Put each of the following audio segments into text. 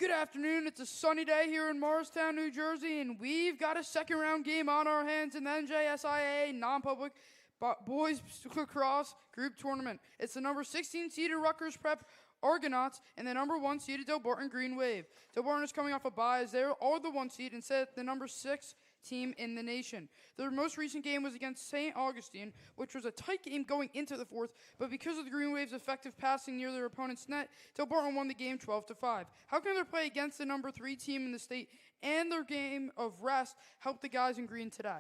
Good afternoon. It's a sunny day here in Morristown, New Jersey, and we've got a second round game on our hands in the NJSIAA non-public boys lacrosse group tournament. It's the number 16 seeded Rutgers Prep Argonauts and the number 1 seeded Delbarton Green Wave. Delbarton is coming off a bye as they are the 1 seed and set the number 6 team in the nation. Their most recent game was against St. Augustine, which was a tight game going into the fourth, but because of the Green Wave's effective passing near their opponent's net, Delbarton won the game 12-5. How can their play against the number 3 team in the state and their game of rest help the guys in green today?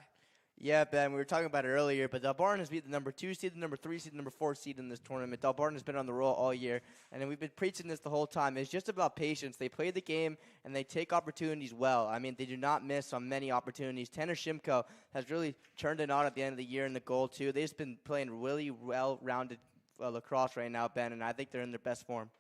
Yeah, Ben, we were talking about it earlier, but Delbarton has beat the number 2 seed, the number 3 seed, the number 4 seed in this tournament. Delbarton has been on the roll all year, and we've been preaching this the whole time. It's just about patience. They play the game, and they take opportunities well. I mean, they do not miss on many opportunities. Tanner Shimko has really turned it on at the end of the year in the goal, too. They've just been playing really well-rounded lacrosse right now, Ben, and I think they're in their best form.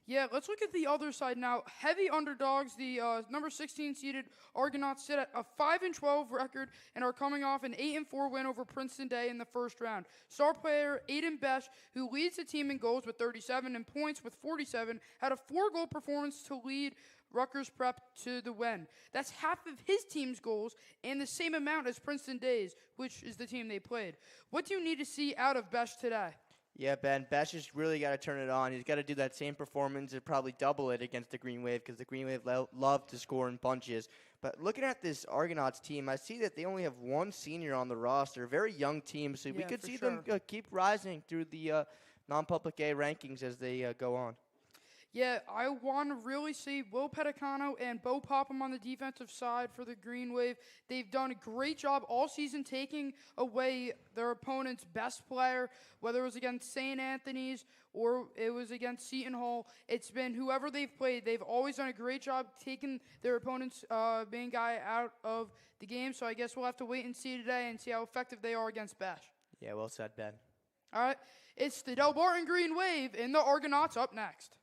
Yeah, let's look at the other side now. Heavy underdogs, the number 16 seeded Argonauts sit at a 5-12 record and are coming off an 8-4 win over Princeton Day in the first round. Star player Aiden Besh, who leads the team in goals with 37 and points with 47, had a 4-goal performance to lead Rutgers Prep to the win. That's half of his team's goals and the same amount as Princeton Days, which is the team they played. What do you need to see out of Besh today? Yeah, Ben, Besh has really got to turn it on. He's got to do that same performance and probably double it against the Green Wave because the Green Wave love to score in bunches. But looking at this Argonauts team, I see that they only have 1 senior on the roster, a very young team, so we could see them keep rising through the non-public A rankings as they go on. Yeah, I want to really see Will Pedicano and Bo Popham on the defensive side for the Green Wave. They've done a great job all season taking away their opponent's best player, whether it was against St. Anthony's or it was against Seton Hall. It's been whoever they've played. They've always done a great job taking their opponent's main guy out of the game. So I guess we'll have to wait and see today and see how effective they are against Bash. Yeah, well said, Ben. All right, it's the Delbarton Green Wave and the Argonauts up next.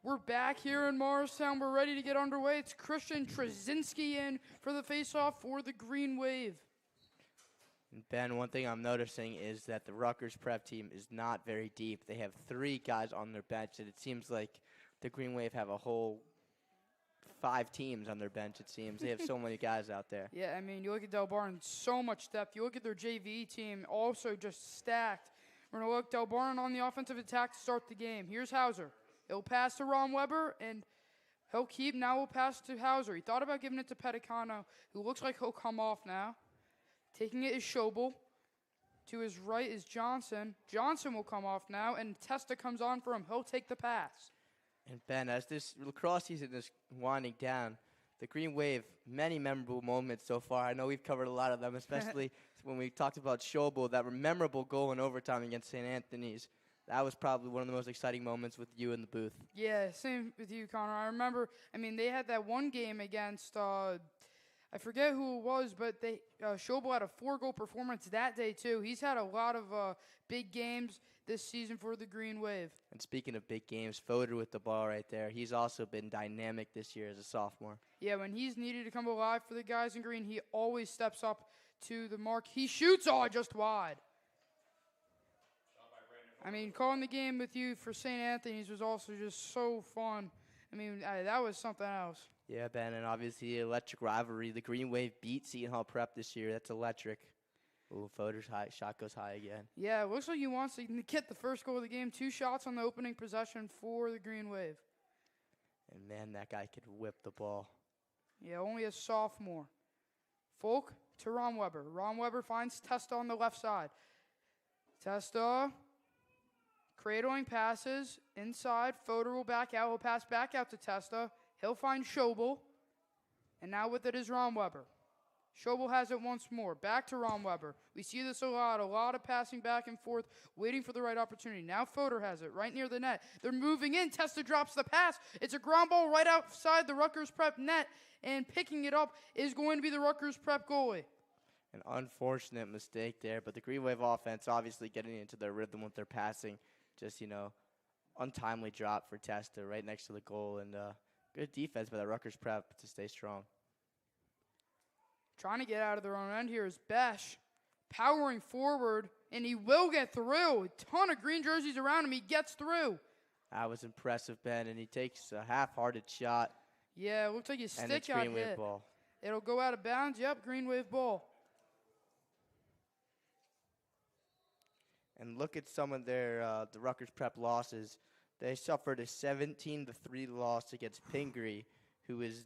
We're back here in Morristown. We're ready to get underway. It's Christian Trzynski in for the faceoff for the Green Wave. Ben, one thing I'm noticing is that the Rutgers prep team is not very deep. They have 3 guys on their bench, and it seems like the Green Wave have a whole 5 teams on their bench, it seems. They have so many guys out there. Yeah, I mean, you look at Delbarton, so much depth. You look at their JV team, also just stacked. We're going to look Delbarton on the offensive attack to start the game. Here's Hauser. He'll pass to Ron Weber, and he'll keep. Now we'll pass to Hauser. He thought about giving it to Pedicano, who looks like he'll come off now. Taking it is Schobel. To his right is Johnson. Johnson will come off now, and Testa comes on for him. He'll take the pass. And Ben, as this lacrosse season is winding down, the Green Wave, many memorable moments so far. I know we've covered a lot of them, especially when we talked about Schobel, that memorable goal in overtime against St. Anthony's. That was probably one of the most exciting moments with you in the booth. Yeah, same with you, Connor. I remember, they had that one game against, I forget who it was, but Schobel had a 4-goal performance that day, too. He's had a lot of big games this season for the Green Wave. And speaking of big games, Fodor with the ball right there. He's also been dynamic this year as a sophomore. Yeah, when he's needed to come alive for the guys in green, he always steps up to the mark. He shoots, just wide. Calling the game with you for St. Anthony's was also just so fun. That was something else. Yeah, Ben, and obviously the electric rivalry. The Green Wave beat Seton Hall Prep this year. That's electric. Ooh, Fodor's high. Shot goes high again. Yeah, it looks like he wants to get the first goal of the game. 2 shots on the opening possession for the Green Wave. And, man, that guy could whip the ball. Yeah, only a sophomore. Folk to Ron Weber. Ron Weber finds Testa on the left side. Testa cradling passes inside. Fodor will back out. He'll pass back out to Testa. He'll find Schobel. And now with it is Ron Weber. Schobel has it once more. Back to Ron Weber. We see this a lot of passing back and forth, waiting for the right opportunity. Now Fodor has it right near the net. They're moving in. Testa drops the pass. It's a ground ball right outside the Rutgers Prep net, and picking it up is going to be the Rutgers Prep goalie. An unfortunate mistake there, but the Green Wave offense obviously getting into their rhythm with their passing. Just, untimely drop for Testa right next to the goal, and good defense by the Rutgers Prep to stay strong. Trying to get out of their own end here is Besh, powering forward, and he will get through. A ton of green jerseys around him. He gets through. That was impressive, Ben, and he takes a half-hearted shot. Yeah, it looks like his and stick it's got Green Wave hit. ball. It'll go out of bounds. Yep, Green Wave ball. And look at some of their the Rutgers Prep losses. They suffered a 17-3 loss against Pingree, who is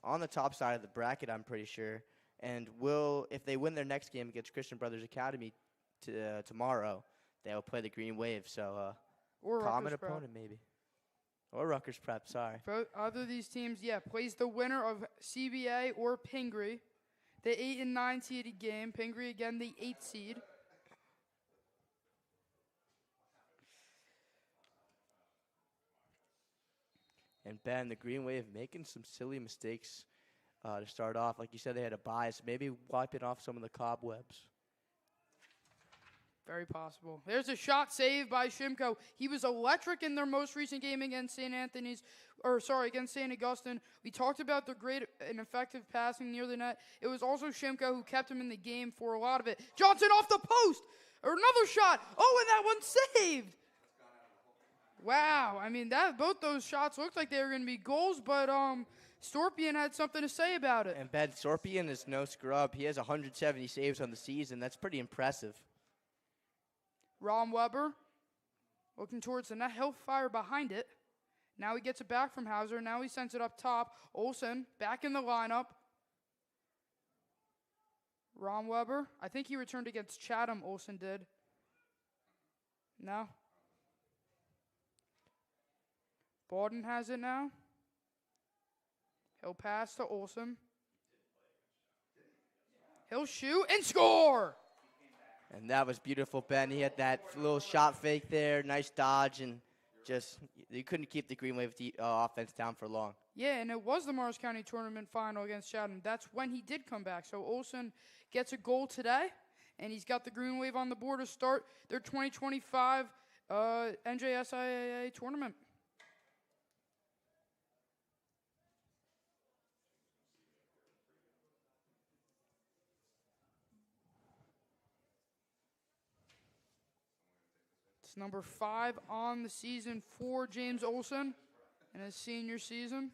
on the top side of the bracket, I'm pretty sure, and will, if they win their next game against Christian Brothers Academy tomorrow, they will play the Green Wave. So, or common Rutgers opponent maybe. Or Rutgers Prep, sorry. Both other of these teams, plays the winner of CBA or Pingree. The 8 and 9 seeded game. Pingree, again, the 8th seed. And Ben, the Green Wave making some silly mistakes to start off. Like you said, they had a bias. Maybe wiping off some of the cobwebs. Very possible. There's a shot saved by Shimko. He was electric in their most recent game against against St. Augustine. We talked about the great and effective passing near the net. It was also Shimko who kept him in the game for a lot of it. Johnson off the post. Another shot. Oh, and that one's saved. Wow, both those shots looked like they were going to be goals, but Storpian had something to say about it. And Ben, Storpian is no scrub. He has 170 saves on the season. That's pretty impressive. Ron Weber looking towards the net. He'll fire behind it. Now he gets it back from Hauser. Now he sends it up top. Olsen back in the lineup. Ron Weber. I think he returned against Chatham, Olsen did. No? Borden has it now. He'll pass to Olsen. He'll shoot and score! And that was beautiful, Ben. He had that little shot fake there, nice dodge, and just you couldn't keep the Green Wave offense down for long. Yeah, and it was the Morris County Tournament final against Chatham. That's when he did come back. So Olsen gets a goal today, and he's got the Green Wave on the board to start their 2025 NJSIAA tournament. It's number 5 on the season for James Olson in his senior season.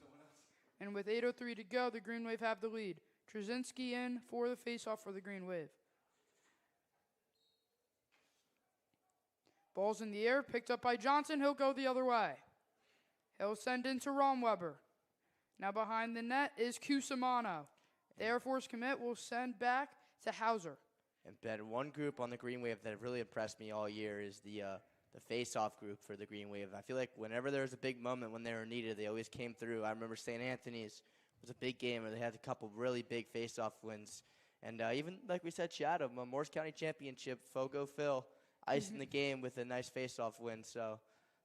And with 8:03 to go, the Green Wave have the lead. Trzynski in for the faceoff for the Green Wave. Ball's in the air, picked up by Johnson. He'll go the other way. He'll send into Romweber. Now behind the net is Cusimano. The Air Force commit will send back to Hauser. And Ben, one group on the Green Wave that really impressed me all year is the face-off group for the Green Wave. I feel like whenever there was a big moment when they were needed, they always came through. I remember St. Anthony's was a big game where they had a couple really big face-off wins. And even, like we said, Chatham, Morris County Championship, Fogo Phil, icing the game with a nice face-off win. So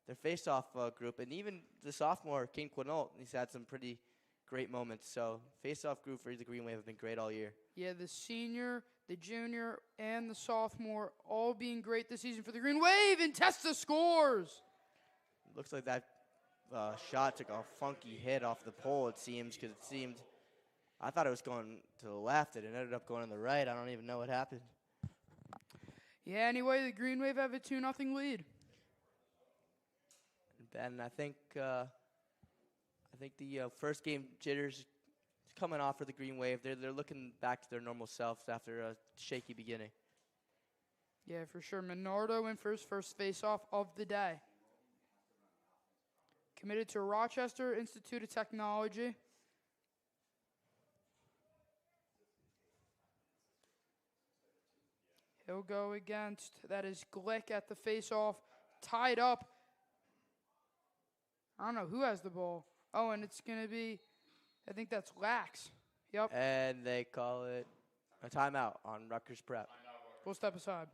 their face-off group, and even the sophomore, King Quinault, he's had some pretty great moments. So face-off group for the Green Wave have been great all year. Yeah, the senior, the junior, and the sophomore all being great this season for the Green Wave, and Testa scores. Looks like that shot took a funky hit off the pole, it seems, because it seemed, I thought it was going to the left. It ended up going to the right. I don't even know what happened. Yeah, anyway, the Green Wave have a 2-0 lead. And I think the first game jitters is coming off for the Green Wave. They're looking back to their normal selves after a shaky beginning. Yeah, for sure. Minardo in for his first face-off of the day. Committed to Rochester Institute of Technology. He'll go against, that is Glick at the face-off, tied up. I don't know who has the ball. Oh, and it's going to be, I think that's Lax. Yep. And they call it a timeout on Rutgers Prep. We'll step aside.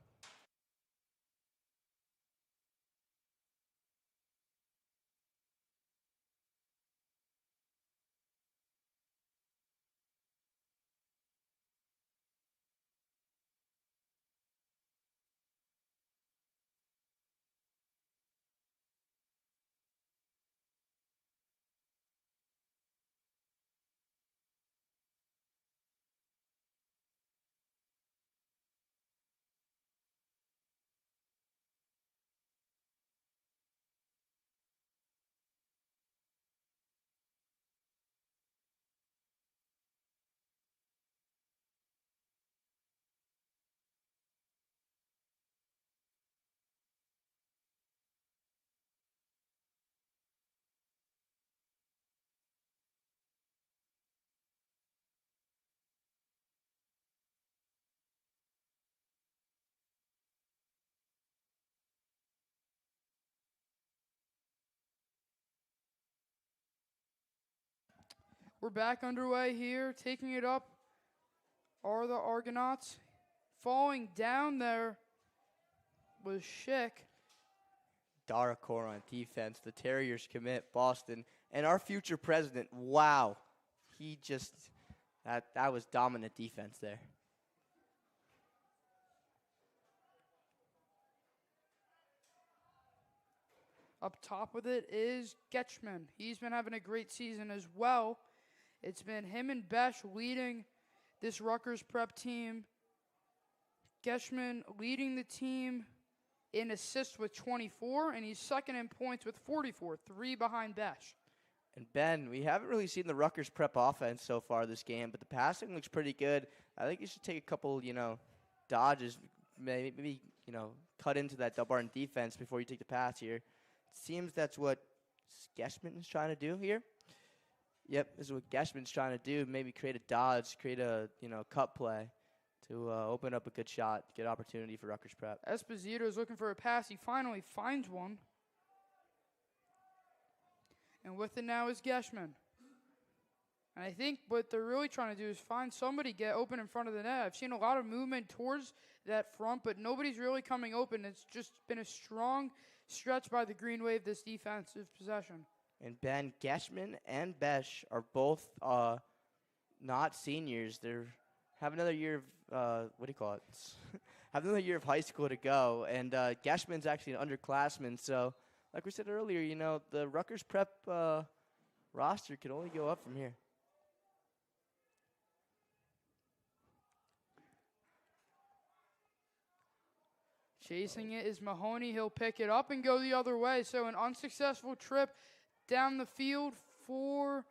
We're back underway here. Taking it up are the Argonauts. Falling down there was Schick. Daracor on defense. The Terriers commit Boston. And our future president, wow. He just, that was dominant defense there. Up top with it is Getchman. He's been having a great season as well. It's been him and Besh leading this Rutgers Prep team. Getchman leading the team in assists with 24, and he's second in points with 44, 3 behind Besh. And Ben, we haven't really seen the Rutgers Prep offense so far this game, but the passing looks pretty good. I think you should take a couple, dodges, maybe cut into that Delbarton defense before you take the pass here. It seems that's what Geschman is trying to do here. Yep, this is what Geschman's trying to do. Maybe create a dodge, create a cut play to open up a good shot, good opportunity for Rutgers Prep. Esposito is looking for a pass. He finally finds one. And with it now is Geschman. And I think what they're really trying to do is find somebody get open in front of the net. I've seen a lot of movement towards that front, but nobody's really coming open. It's just been a strong stretch by the Green Wave this defensive possession. And Ben, Geschman and Besh are both not seniors. They're have another year of have another year of high school to go. And Geschman's actually an underclassman. So, like we said earlier, the Rutgers Prep roster can only go up from here. Chasing it is Mahoney. He'll pick it up and go the other way. So an unsuccessful trip down the field for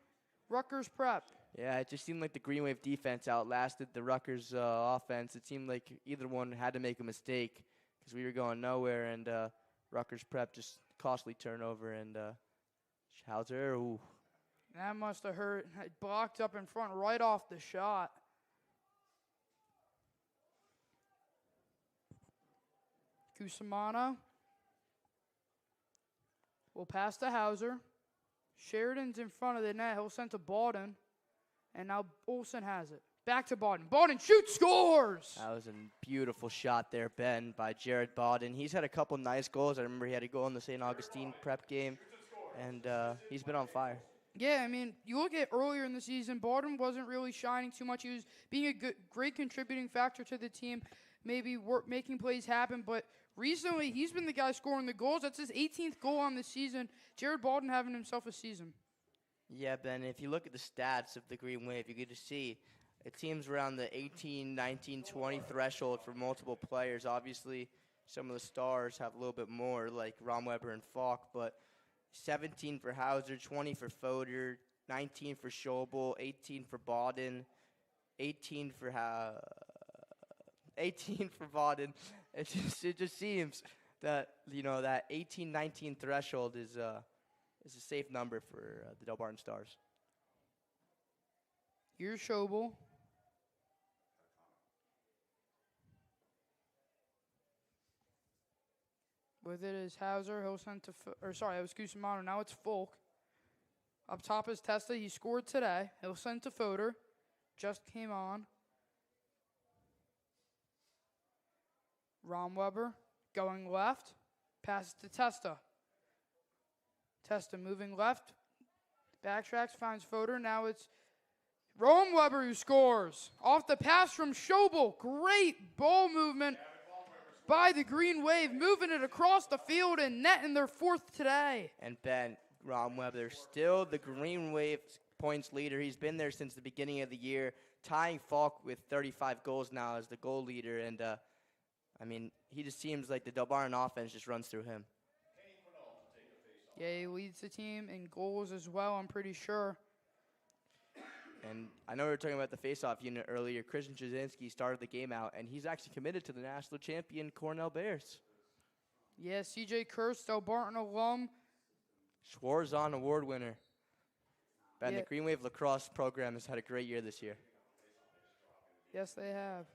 Rutgers Prep. Yeah, it just seemed like the Green Wave defense outlasted the Rutgers offense. It seemed like either one had to make a mistake because we were going nowhere, and Rutgers Prep just costly turnover, and Hauser, ooh. That must have hurt. It blocked up in front right off the shot. Cusimano will pass to Hauser. Sheridan's in front of the net. He'll send to Baldwin. And now Olsen has it. Back to Baldwin. Baldwin shoots, scores! That was a beautiful shot there, Ben, by Jared Baldwin. He's had a couple nice goals. I remember he had a goal in the St. Augustine prep game. And he's been on fire. Yeah, I mean, you look at earlier in the season, Baldwin wasn't really shining too much. He was being a great contributing factor to the team, maybe making plays happen. But recently, he's been the guy scoring the goals. That's his 18th goal on the season. Jared Baldwin having himself a season. Yeah, Ben, if you look at the stats of the Green Wave, you get to see it seems around the 18, 19, 20 threshold for multiple players. Obviously, some of the stars have a little bit more, like Romweber and Falk, but 17 for Hauser, 20 for Foder, 19 for Schobel, 18 for Bawden, 18 for Bawden. It just seems that that 18, 19 threshold is a safe number for the Delbarton Stars. Here's Schobel. With it is Hauser. He'll send to, that was Cusimano. Now it's Folk. Up top is Testa. He scored today. He'll send to Foder. Just came on. Romweber going left. Passes to Testa. Testa moving left. Backtracks, finds Foder. Now it's Romweber who scores. Off the pass from Schobel. Great ball movement by the Green Wave, moving it across the field and netting their fourth today. And Ben, Romweber still the Green Wave points leader. He's been there since the beginning of the year, tying Falk with 35 goals now as the goal leader. And, he just seems like the Delbarton offense just runs through him. Yeah, he leads the team in goals as well, I'm pretty sure. And I know we were talking about the face-off unit earlier. Christian Jasinski started the game out, and he's actually committed to the national champion Cornell Bears. Yeah, C.J. Kurtz, Delbarton alum. Schwarzon Award winner. Ben, Yeah. the Green Wave Lacrosse program has had a great year this year. Yes, they have.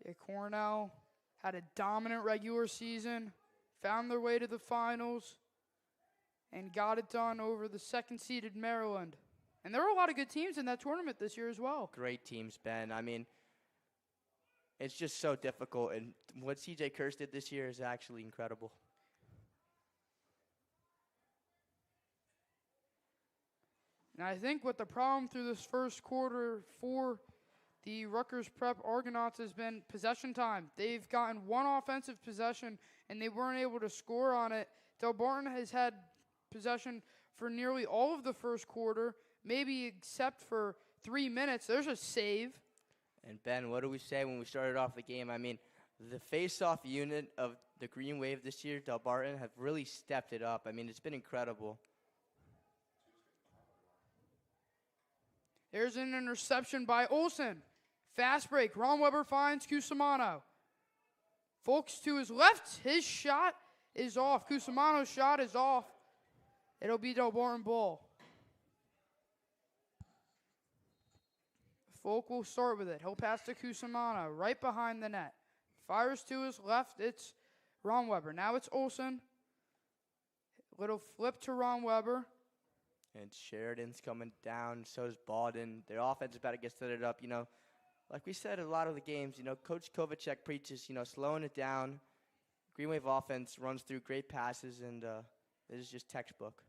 Yeah, Cornell had a dominant regular season, found their way to the finals, and got it done over the second-seeded Maryland. And there were a lot of good teams in that tournament this year as well. Great teams, Ben. It's just so difficult, and what C.J. Kurtz did this year is actually incredible. And I think what the problem through this first quarter for the Rutgers Prep Argonauts has been possession time. They've gotten one offensive possession, and they weren't able to score on it. Delbarton has had possession for nearly all of the first quarter, maybe except for 3 minutes. There's a save. And, Ben, what do we say when we started off the game? The face-off unit of the Green Wave this year, Delbarton, have really stepped it up. It's been incredible. There's an interception by Olsen. Fast break. Romweber finds Cusimano. Folks to his left. His shot is off. Cusimano's shot is off. It'll be Delbarton ball. Folk will start with it. He'll pass to Cusimano right behind the net. Fires to his left. It's Romweber. Now it's Olsen. Little flip to Romweber. And Sheridan's coming down. So is Bawden. Their offense is about to get set it up. Like we said, a lot of the games, Coach Kovacek preaches, slowing it down. Green Wave offense runs through great passes, and this is just textbook.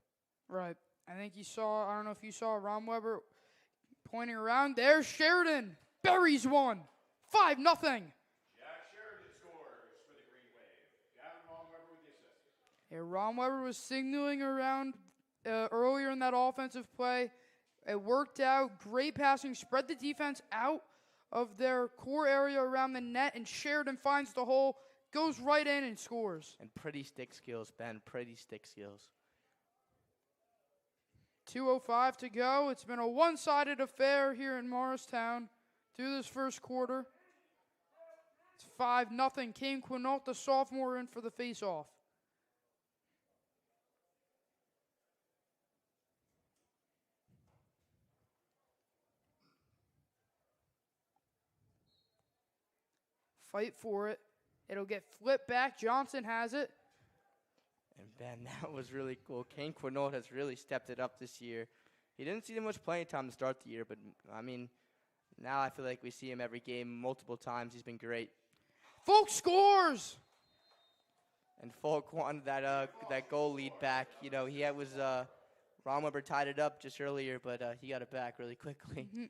Right. I don't know if you saw Romweber pointing around. There's Sheridan. Buries one. 5-0. Jack Sheridan scores for the Green Wave. Gavin Romweber with the assist. Yeah, Romweber was signaling around earlier in that offensive play. It worked out. Great passing. Spread the defense out of their core area around the net, and Sheridan finds the hole, goes right in and scores. And pretty stick skills, Ben. Pretty stick skills. 2:05 to go. It's been a one-sided affair here in Morristown through this first quarter. It's 5-0. Kane Quinault, the sophomore, in for the face-off. Fight for it. It'll get flipped back. Johnson has it. And Ben, that was really cool. Kane Quinault has really stepped it up this year. He didn't see much playing time to start the year, but I mean, now I feel like we see him every game multiple times. He's been great. Folk scores! And Folk wanted that goal lead back. You know, Ron Weber tied it up just earlier, but he got it back really quickly. Mm-hmm.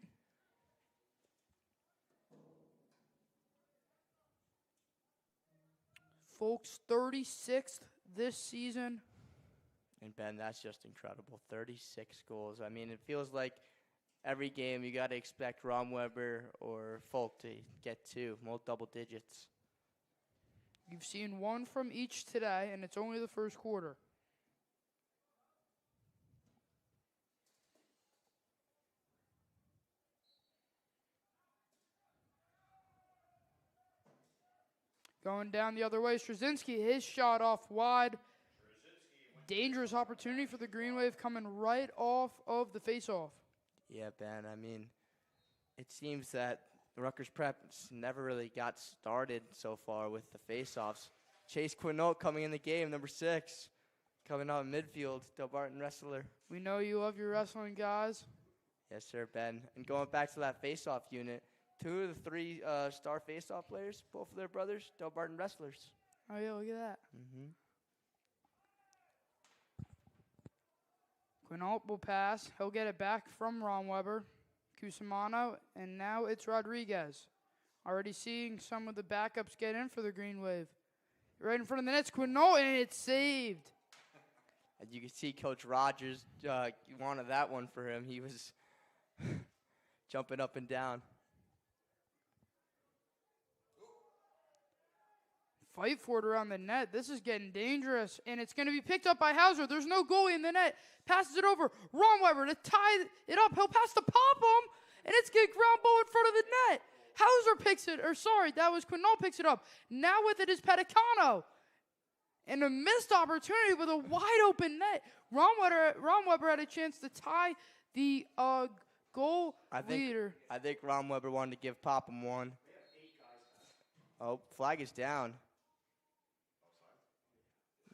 Folks, 36th this season. And Ben, that's just incredible. 36 goals. I mean, it feels like every game you got to expect Ron Weber or Folk to get two, double digits. You've seen one from each today, and it's only the first quarter. Going down the other way, Straczynski, his shot off wide. Dangerous opportunity for the Green Wave coming right off of the faceoff. Yeah, Ben, I mean, it seems that Rutgers Prep's never really got started so far with the faceoffs. Chase Quinault coming in the game, number 6, coming out in midfield, Delbarton wrestler. We know you love your wrestling guys. Yes, sir, Ben. And going back to that faceoff unit, 2 of the 3 star faceoff players, both of their brothers, Delbarton wrestlers. Oh, yeah, look at that. Mm-hmm. Quinault will pass. He'll get it back from Ron Weber. Cusimano, and now it's Rodriguez. Already seeing some of the backups get in for the Green Wave. Right in front of the net, Quinault, and it's saved. And you can see Coach Rogers wanted that one for him. He was jumping up and down. Fight for it around the net. This is getting dangerous, and it's going to be picked up by Hauser. There's no goalie in the net. Passes it over. Ron Weber to tie it up. He'll pass to Popham, and it's getting ground ball in front of the net. Hauser picks it, that was Quinault picks it up. Now with it is Pedicano. And a missed opportunity with a wide open net. Ron Weber had a chance to tie the goal leader. I think Ron Weber wanted to give Popham one. Oh, flag is down.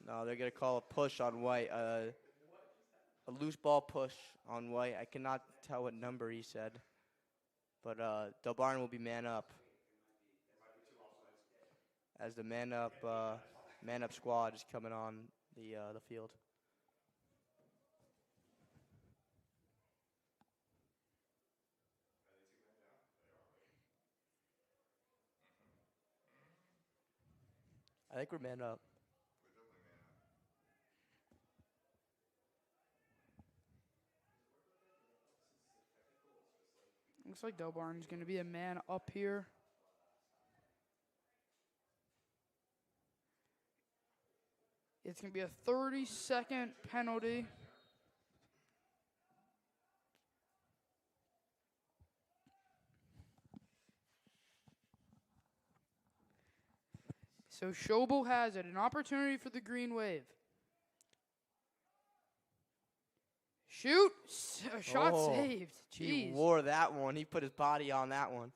No, they're going to call a push on White. A loose ball push on White. I cannot tell what number he said. But Delbarton will be man up. As the man up squad is coming on the field. I think we're man up. Looks like Delbarton's going to be a man up here. It's going to be a 30-second penalty. So Schobel has it, an opportunity for the Green Wave. Shoot! A shot saved. Jeez. He wore that one. He put his body on that one.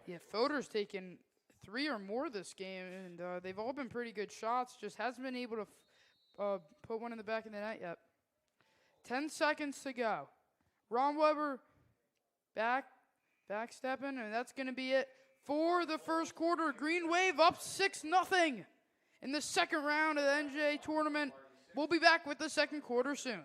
Yeah, Fodor's taken 3 or more this game, and they've all been pretty good shots. Just hasn't been able to put one in the back of the net yet. 10 seconds to go. Ron Weber backstepping, and that's going to be it for the first quarter. Green Wave up 6-0 in the second round of the NJ tournament. We'll be back with the second quarter soon.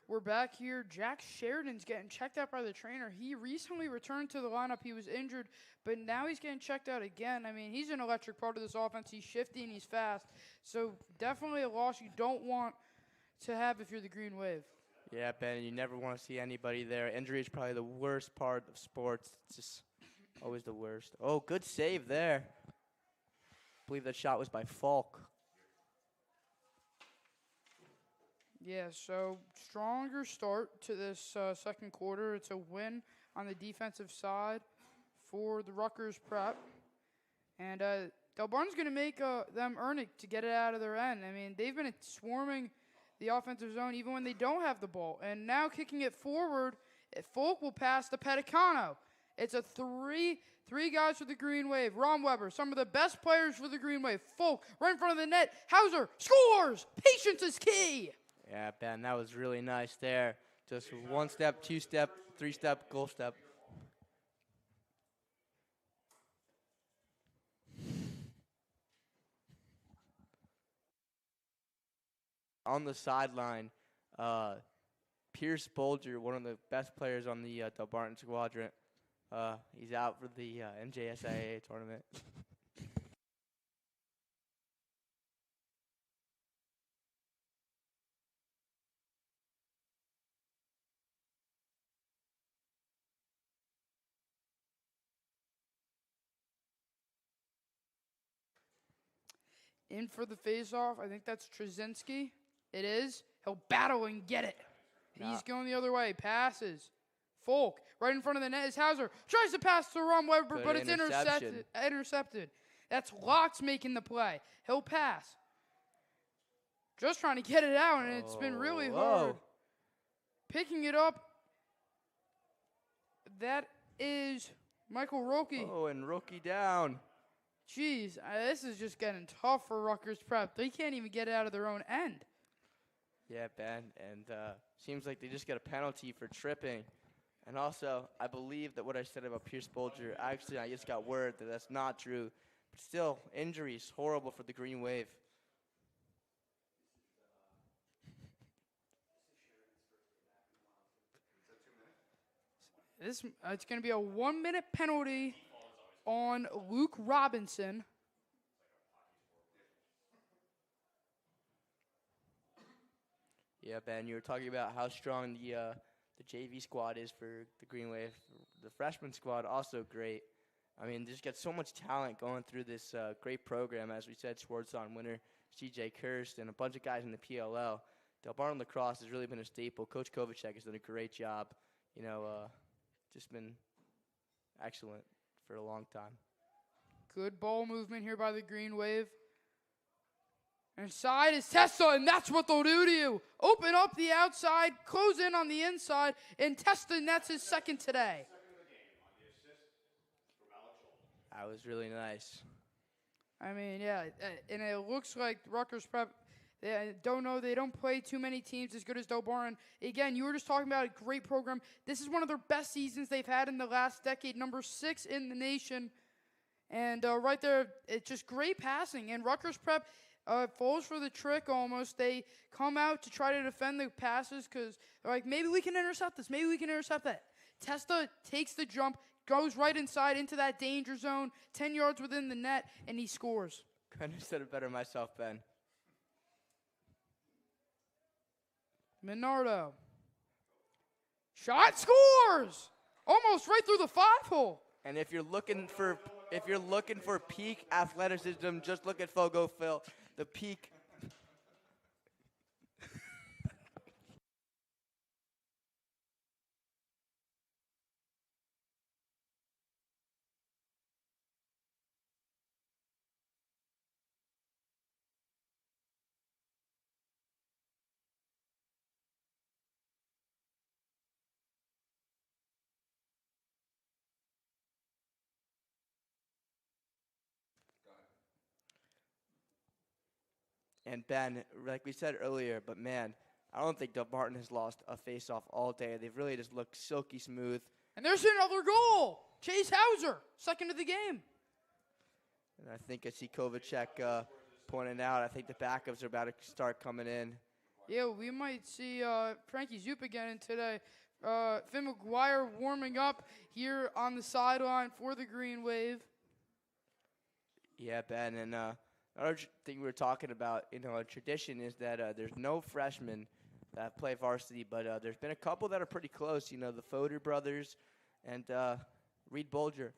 We're back here. Jack Sheridan's getting checked out by the trainer. He recently returned to the lineup. He was injured, but now he's getting checked out again. I mean, he's an electric part of this offense. He's shifty and he's fast. So definitely a loss you don't want to have if you're the Green Wave. Yeah, Ben, you never want to see anybody there. Injury is probably the worst part of sports. It's just always the worst. Oh, good save there. I believe that shot was by Falk. Yeah, so stronger start to this second quarter. It's a win on the defensive side for the Rutgers Prep. And Delbarton's going to make them earn it to get it out of their end. I mean, they've been swarming the offensive zone even when they don't have the ball. And now kicking it forward, Folk will pass to Pedicano. It's a three guys for the Green Wave. Ron Weber, some of the best players for the Green Wave. Folk right in front of the net. Hauser scores. Patience is key. Yeah, Ben, that was really nice there. Just one step, two step, three step, goal step. On the sideline, Pierce Bolger, one of the best players on the Delbarton squadron, he's out for the NJSIA tournament. In for the faceoff. I think that's Trzynski. It is. He'll battle and get it. He's going the other way. Passes. Folk right in front of the net is Hauser. Tries to pass to Ron Weber, but it's intercepted. That's Locks making the play. He'll pass. Just trying to get it out, and it's been really hard. Picking it up. That is Michael Roki. Oh, and Roki down. Jeez, this is just getting tough for Rutgers Prep. They can't even get it out of their own end. Yeah, Ben, and seems like they just got a penalty for tripping. And also, I believe that what I said about Pierce Bolger, actually, I just got word that that's not true. But still, injuries, horrible for the Green Wave. It's going to be a 1-minute penalty on Luke Robinson. Yeah, Ben, you were talking about how strong the JV squad is for the Green Wave. The freshman squad also great. I mean, just got so much talent going through this great program. As we said, Schwartzon winner, CJ Kirst, and a bunch of guys in the PLL. Delbarton Lacrosse has really been a staple. Coach Kovacek has done a great job. You know, just been excellent for a long time. Good ball movement here by the Green Wave. Inside is Testa, and that's what they'll do to you. Open up the outside, close in on the inside, and Testa nets his second today. That was really nice. I mean, yeah, and it looks like Rutgers Prep, they don't play too many teams as good as Delbarton. Again, you were just talking about a great program. This is one of their best seasons they've had in the last decade, number 6 in the nation. And right there, it's just great passing. And Rutgers Prep falls for the trick almost. They come out to try to defend the passes because they're like, maybe we can intercept this. Maybe we can intercept that. Testa takes the jump, goes right inside into that danger zone, 10 yards within the net, and he scores. Couldn't have said it better myself, Ben. Minardo. Shot, scores! Almost right through the 5-hole. And if you're looking for peak athleticism, just look at Fogo Phil. The peak. And Ben, like we said earlier, but man, I don't think Delbarton has lost a face-off all day. They've really just looked silky smooth. And there's another goal. Chase Hauser, second of the game. And I think I see Kovacek pointing out, I think the backups are about to start coming in. Yeah, we might see Frankie Zoop again today. Finn McGuire warming up here on the sideline for the Green Wave. Yeah, Ben, and another thing we were talking about, a tradition is that there's no freshmen that play varsity, but there's been a couple that are pretty close. The Fodor brothers and Reed Bolger.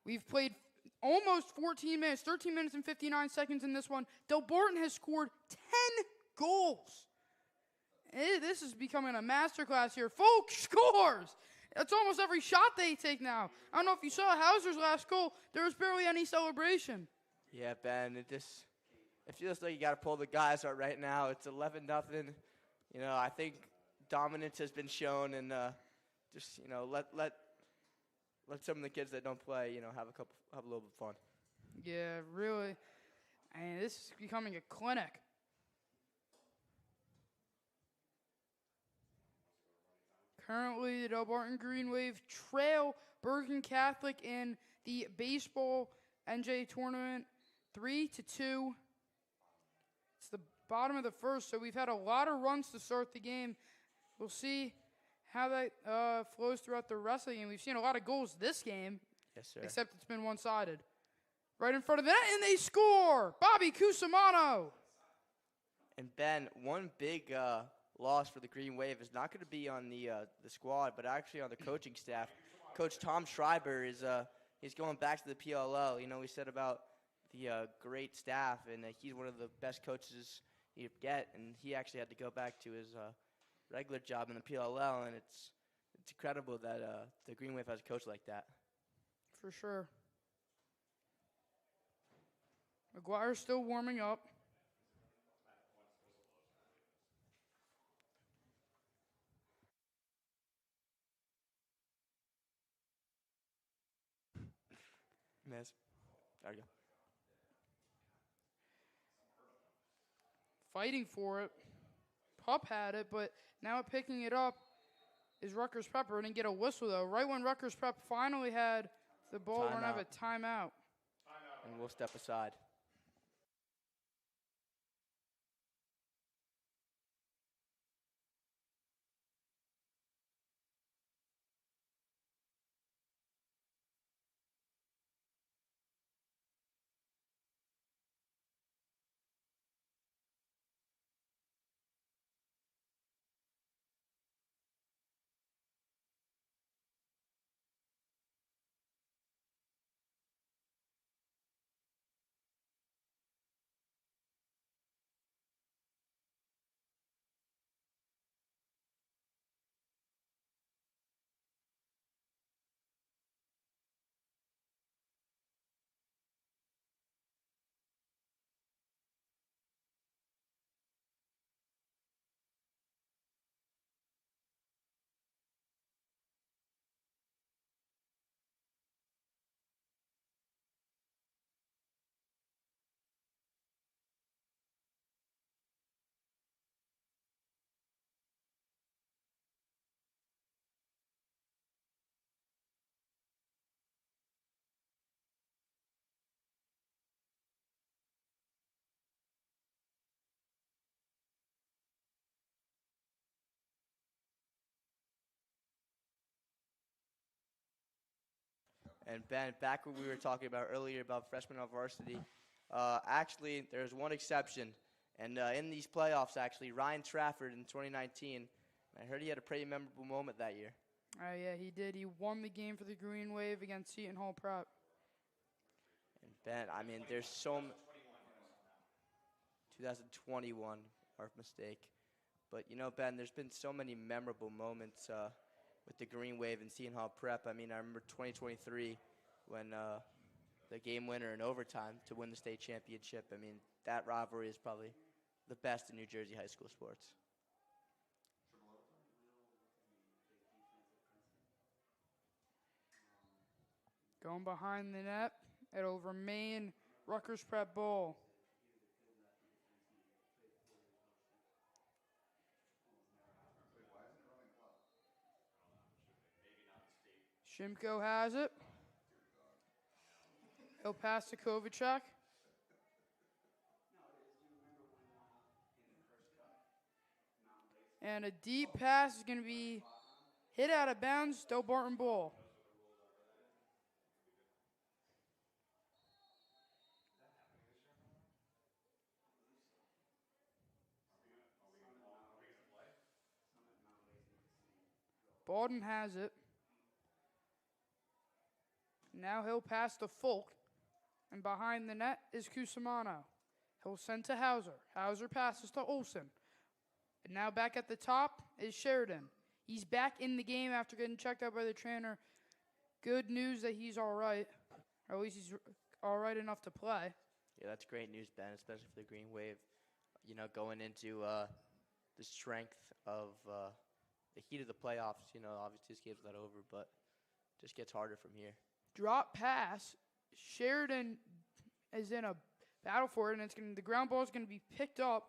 We've played almost 14 minutes, 13 minutes and 59 seconds in this one. Delbarton has scored 10 goals. This is becoming a masterclass here. Folk scores! That's almost every shot they take now. I don't know if you saw Hauser's last goal. There was barely any celebration. Yeah, Ben, it feels like you got to pull the guys out right now. It's 11-0. I think dominance has been shown, and let some of the kids that don't play, have a little bit of fun. Yeah, really. This is becoming a clinic. Currently, the Delbarton Green Wave trail Bergen Catholic in the baseball NJ tournament 3-2. It's the bottom of the first, so we've had a lot of runs to start the game. We'll see how that flows throughout the rest of the game. We've seen a lot of goals this game. Yes, sir. Except it's been one-sided. Right in front of the net, and they score! Bobby Cusimano! And Ben, one big loss for the Green Wave is not going to be on the squad, but actually on the coaching staff. Coach Tom Schreiber he's going back to the PLL. We said about the great staff, and he's one of the best coaches you get, and he actually had to go back to his regular job in the PLL, and it's incredible that the Green Wave has a coach like that. For sure. McGuire's still warming up. Miss. There we go. Fighting for it. Pup had it, but now picking it up is Rutgers Prep. Didn't get a whistle, though. Right when Rutgers Prep finally had the ball, we're going to have a timeout. And we'll step aside. And Ben, back what we were talking about earlier about freshmen on varsity, actually there's one exception. And in these playoffs, actually, Ryan Trafford in 2019, I heard he had a pretty memorable moment that year. Oh, yeah, he did. He won the game for the Green Wave against Seton Hall Prep. And Ben, there's 2021, our mistake. But, Ben, there's been so many memorable moments with the Green Wave and Seton Hall Prep. I remember 2023 when the game winner in overtime to win the state championship. That rivalry is probably the best in New Jersey high school sports. Going behind the net, it'll remain Rutgers Prep ball. Shimko has it. He'll pass to Kovacic. And a deep pass is going to be hit out of bounds. Delbarton ball. Baldwin has it. Now he'll pass to Folk. And behind the net is Cusimano. He'll send to Hauser. Hauser passes to Olsen. And now back at the top is Sheridan. He's back in the game after getting checked out by the trainer. Good news that he's all right. Or at least he's all right enough to play. Yeah, that's great news, Ben, especially for the Green Wave. You know, going into the strength of the heat of the playoffs. You know, obviously this game's not over, but just gets harder from here. Drop pass. Sheridan is in a battle for it, and the ground ball is going to be picked up.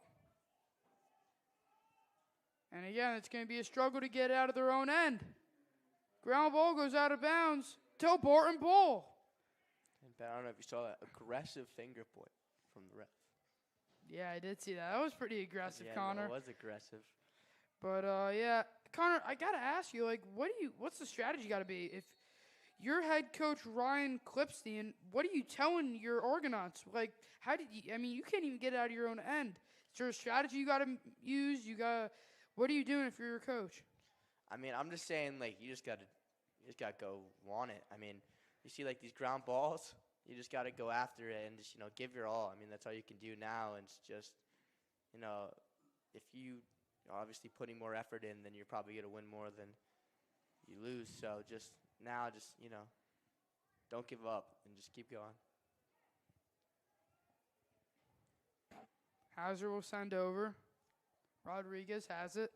And again, it's going to be a struggle to get out of their own end. Ground ball goes out of bounds. Delbarton ball. And Ben, I don't know if you saw that aggressive finger point from the ref. Yeah, I did see that. That was pretty aggressive, Yeah, Connor. no, it was aggressive. But yeah, Connor, I gotta ask you, like, what's the strategy got to be if you're head coach Ryan Klipstein? What are you telling your Argonauts? Like, how did you? I mean, you can't even get out of your own end. Is there a strategy you got to use? What are you doing if you're your coach? I mean, I'm just saying, like, you just gotta go want it. I mean, you see, like, these ground balls, you just gotta go after it and just, give your all. I mean, that's all you can do now. And it's just, if you obviously putting more effort in, then you're probably gonna win more than you lose. So just don't give up and just keep going. Hauser will send over. Rodriguez has it.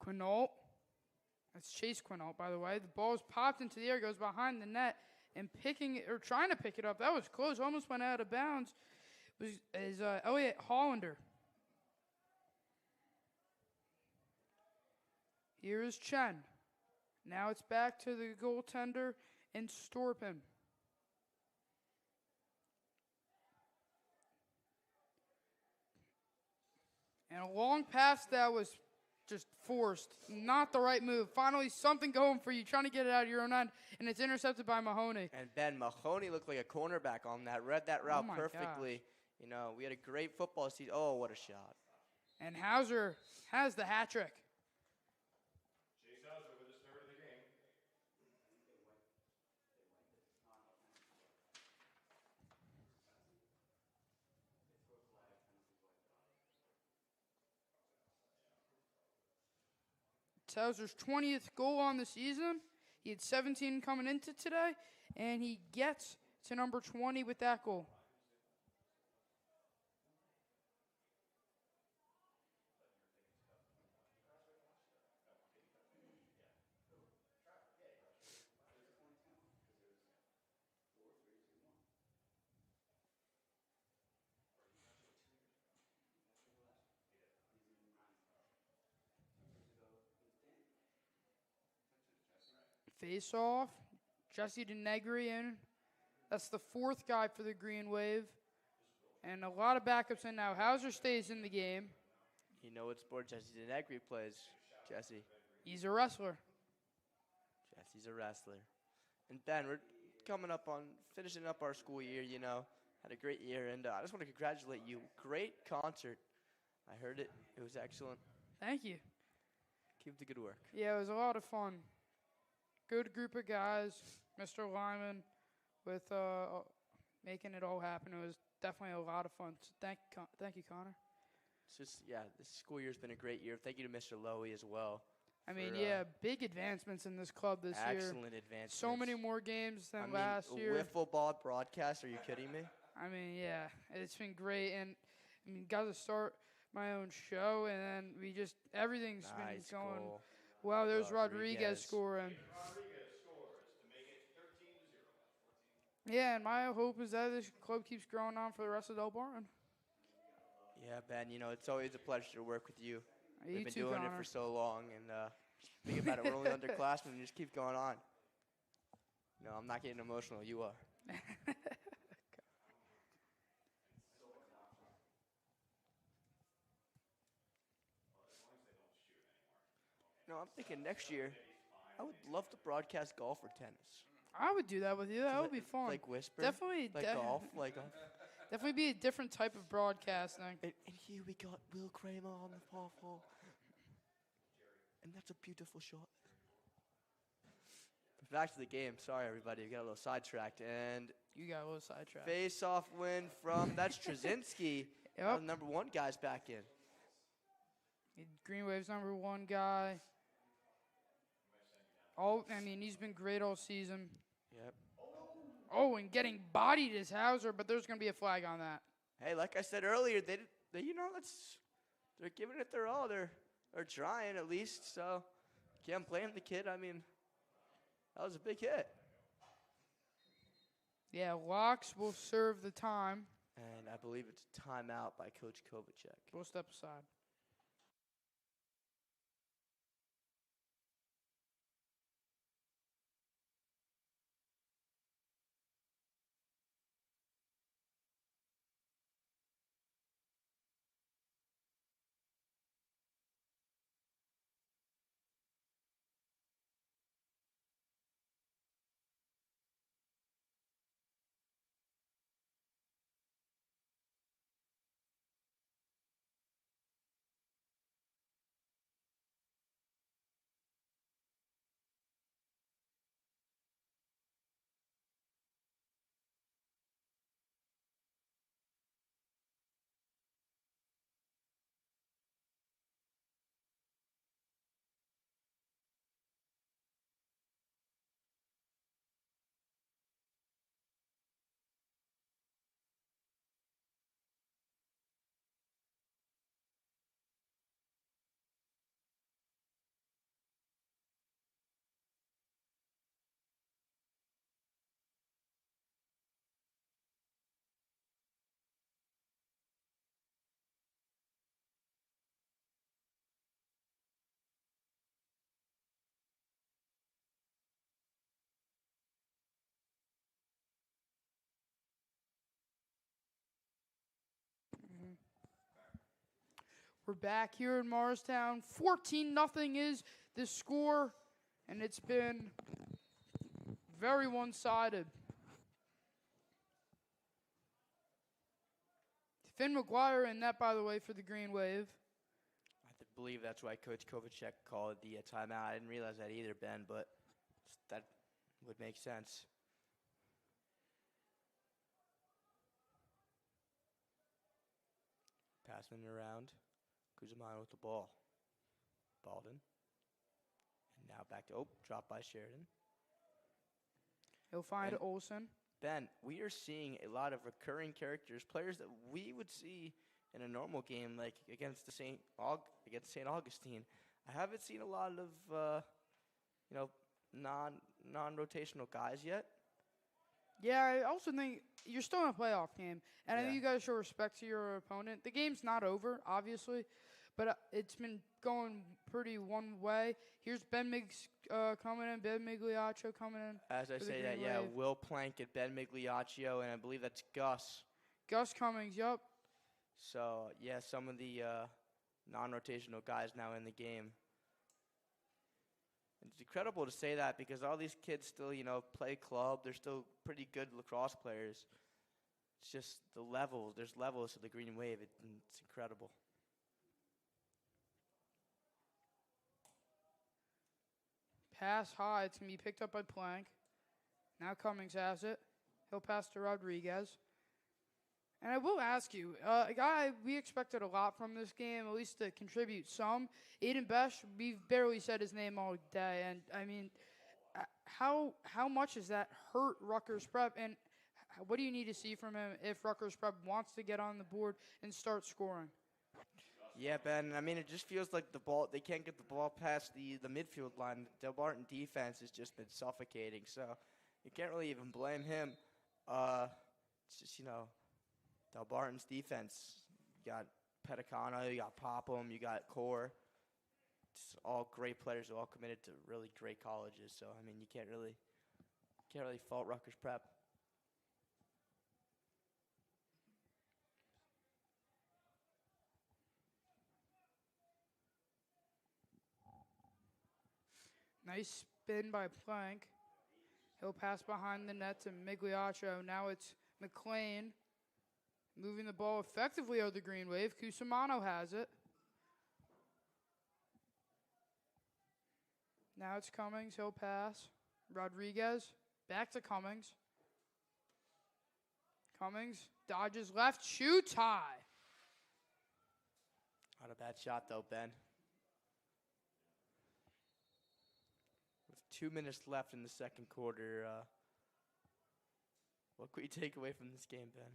Quinault. That's Chase Quinault, by the way. The ball's popped into the air, goes behind the net, and trying to pick it up. That was close. Almost went out of bounds. Is Elliot Hollander. Here is Chen. Now it's back to the goaltender and Storpen. And a long pass that was just forced. Not the right move. Finally, something going for you, trying to get it out of your own end, and it's intercepted by Mahoney. And Ben, Mahoney looked like a cornerback on that. Read that route perfectly. Gosh. We had a great football season. Oh, what a shot. And Hauser has the hat trick. Chase Hauser with his third of the game. It's Hauser's 20th goal on the season. He had 17 coming into today, and he gets to number 20 with that goal. Face off. Jesse DeNegri in. That's the fourth guy for the Green Wave. And a lot of backups in now. Hauser stays in the game. You know what sport Jesse DeNegri plays, Jesse? He's a wrestler. Jesse's a wrestler. And Ben, we're finishing up our school year, Had a great year, and I just want to congratulate you. Great concert. I heard it. It was excellent. Thank you. Keep up the good work. Yeah, it was a lot of fun. Good group of guys. Mr. Lyman with making it all happen. It was definitely a lot of fun. So thank you, Connor. This school year's been a great year. Thank you to Mr. Lowy as well. I mean, big advancements in this club this year. Excellent advancements. So many more games than last year. Wiffle ball broadcast, are you kidding me? I mean, yeah, it's been great. And, I mean, got to start my own show, and then everything's been going. Goal. Wow, there's Rodriguez scoring. Rodriguez scores to make it 13-0. Yeah, and my hope is that this club keeps growing on for the rest of Delbarton. Yeah, Ben, it's always a pleasure to work with you. We've been doing Connor. it for so long, and Think about it, we're only underclassmen and just keep going on. No, I'm not getting emotional. You are. No, I'm thinking next year, I would love to broadcast golf or tennis. I would do that with you. That would be fun. Like whisper. Definitely. Like golf. Like golf. Definitely be a different type of broadcasting. And here we got Will Kramer on the par 4. And that's a beautiful shot. Back to the game. Sorry, everybody. We got a little sidetracked. And You got a little sidetracked. face-off win from, that's Trzynski. Yep. Number 1 guy's back in. Green Wave's number 1 guy. Oh, I mean, he's been great all season. Yep. Oh, and getting bodied is Hauser, but there's going to be a flag on that. Hey, like I said earlier, they're giving it their all. They're trying at least. So can't blame the kid. I mean, that was a big hit. Yeah, Locks will serve the time. And I believe it's a timeout by Coach Kovacek. We'll step aside. We're back here in Morristown. 14-0 is the score, and it's been very one-sided. Finn McGuire in net, by the way, for the Green Wave. I believe that's why Coach Kovacek called the timeout. I didn't realize that either, Ben, but that would make sense. Passing it around. Kuzumano with the ball. Baldwin. And now back to, drop by Sheridan. He'll find And Olsen. Ben, we are seeing a lot of recurring characters, players that we would see in a normal game, like against St. Augustine. I haven't seen a lot of, non-rotational guys yet. Yeah, I also think you're still in a playoff game, and I Yeah. think you got to show respect to your opponent. The game's not over, obviously, but it's been going pretty one way. Here's Ben Miggs coming in, Ben Migliaccio coming in. As I for the say that, Green yeah, Wave. Will Plank and Ben Migliaccio, and I believe that's Gus. Gus Cummings, yup. So, yeah, some of the non-rotational guys now in the game. It's incredible to say that because all these kids still, play club. They're still pretty good lacrosse players. It's just the levels. There's levels to the Green Wave. It's incredible. Pass high. It's going to be picked up by Plank. Now Cummings has it. He'll pass to Rodriguez. And I will ask you, a guy we expected a lot from this game, at least to contribute some. Aiden Besh, we've barely said his name all day. And, I mean, how much does that hurt Rutgers Prep? And what do you need to see from him if Rutgers Prep wants to get on the board and start scoring? Yeah, Ben. I mean, it just feels like they can't get the ball past the midfield line. The Delbarton defense has just been suffocating. So you can't really even blame him. It's just, Delbarton's defense. You got Petticano, you got Popham, you got Core. just all great players who all committed to really great colleges. So I mean, you can't really fault Rutgers Prep. Nice spin by Plank. He'll pass behind the net to Migliaccio. Now it's McLean moving the ball effectively over the green wave. Cusimano has it. Now it's Cummings. He'll pass. Rodriguez back to Cummings. Cummings dodges left. Shoe tie. Not a bad shot though, Ben. With 2 minutes left in the second quarter, what could we take away from this game, Ben?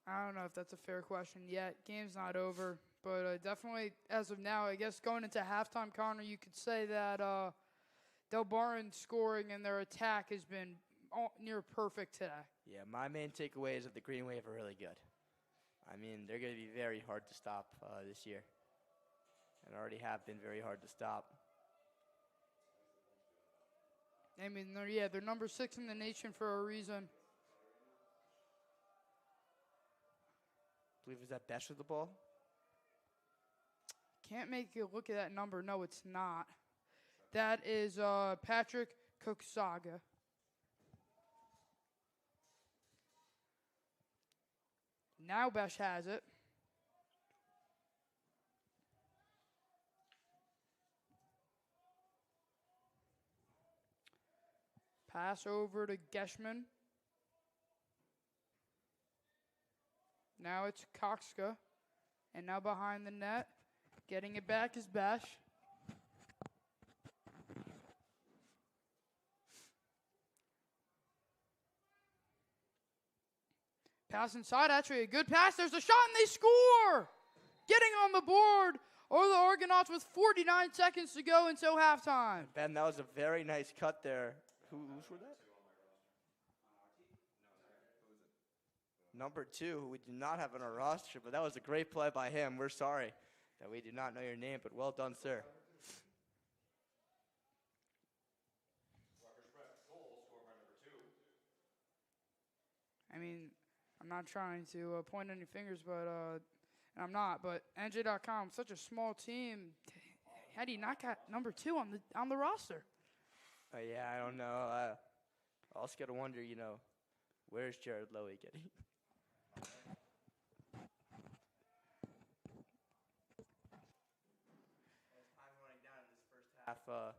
I don't know if that's a fair question yet. Game's not over. But definitely, as of now, I guess going into halftime, Connor, you could say that Delbarton scoring and their attack has been near perfect today. Yeah, my main takeaway is that the Green Wave are really good. I mean, they're going to be very hard to stop this year, and already have been very hard to stop. I mean, they're number 6 in the nation for a reason. I believe is that Besh with the ball? Can't make you look at that number. No, it's not. That is Patrick Koksaga. Now Besh has it. Pass over to Geschman. Now it's Kokska. And now behind the net. Getting it back is Besh. Pass inside, actually a good pass. There's a shot and they score! Getting on the board are the Argonauts with 49 seconds to go until halftime. Ben, that was a very nice cut there. Who scored that? Number 2, who we do not have on our roster, but that was a great play by him. We're sorry that we do not know your name, but well done, sir. Rutgers Prep goal scored by number 2. I mean, I'm not trying to point any fingers, but and I'm not. But NJ.com, such a small team. How do you not got number 2 on the roster? Yeah, I don't know. I also got to wonder, where's Jared Lowy getting? As time running down in this first half, I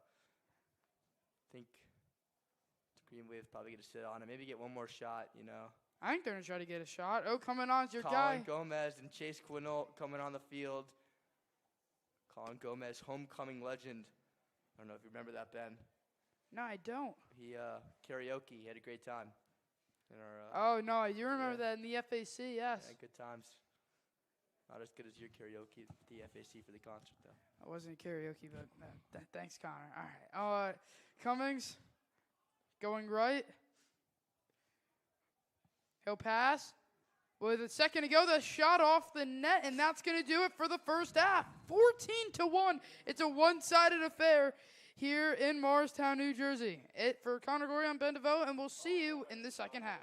think the Green Wave's probably going to sit on it. Maybe get one more shot, I think they're going to try to get a shot. Oh, coming on is your Colin guy. Gomez and Chase Quinault coming on the field. Colin Gomez, homecoming legend. I don't know if you remember that, Ben. No, I don't. He karaoke. He had a great time. In our, Oh, no, I do remember that in the FAC, yes. yeah, good times. Not as good as your karaoke at the FAC for the concert, though. I wasn't karaoke, but thanks, Connor. All right. Cummings going right. He'll pass. With a second to go, the shot off the net, and that's going to do it for the first half. 14-1. It's a one-sided affair here in Morristown, New Jersey. For Connor Gorey, I'm Ben DeVoe, and we'll see you in the second half.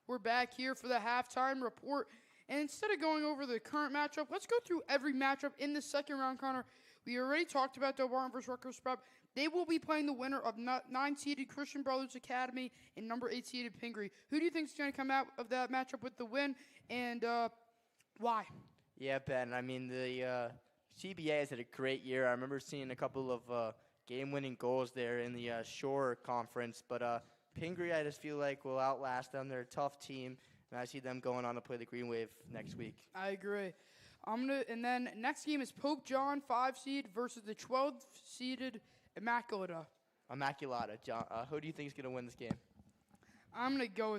We're back here for the halftime report. And instead of going over the current matchup, let's go through every matchup in the second round, Connor. We already talked about Delbarton versus Rutgers Prep. They will be playing the winner of 9-seeded Christian Brothers Academy and number 8-seeded Pingree. Who do you think is going to come out of that matchup with the win, and why? Yeah, Ben. I mean, the CBA has had a great year. I remember seeing a couple of game-winning goals there in the Shore Conference. But Pingree, I just feel like, will outlast them. They're a tough team, and I see them going on to play the Green Wave next week. I agree. And then next game is Pope John 5-seed versus the 12-seeded Immaculata. John. Who do you think is going to win this game? I'm going to go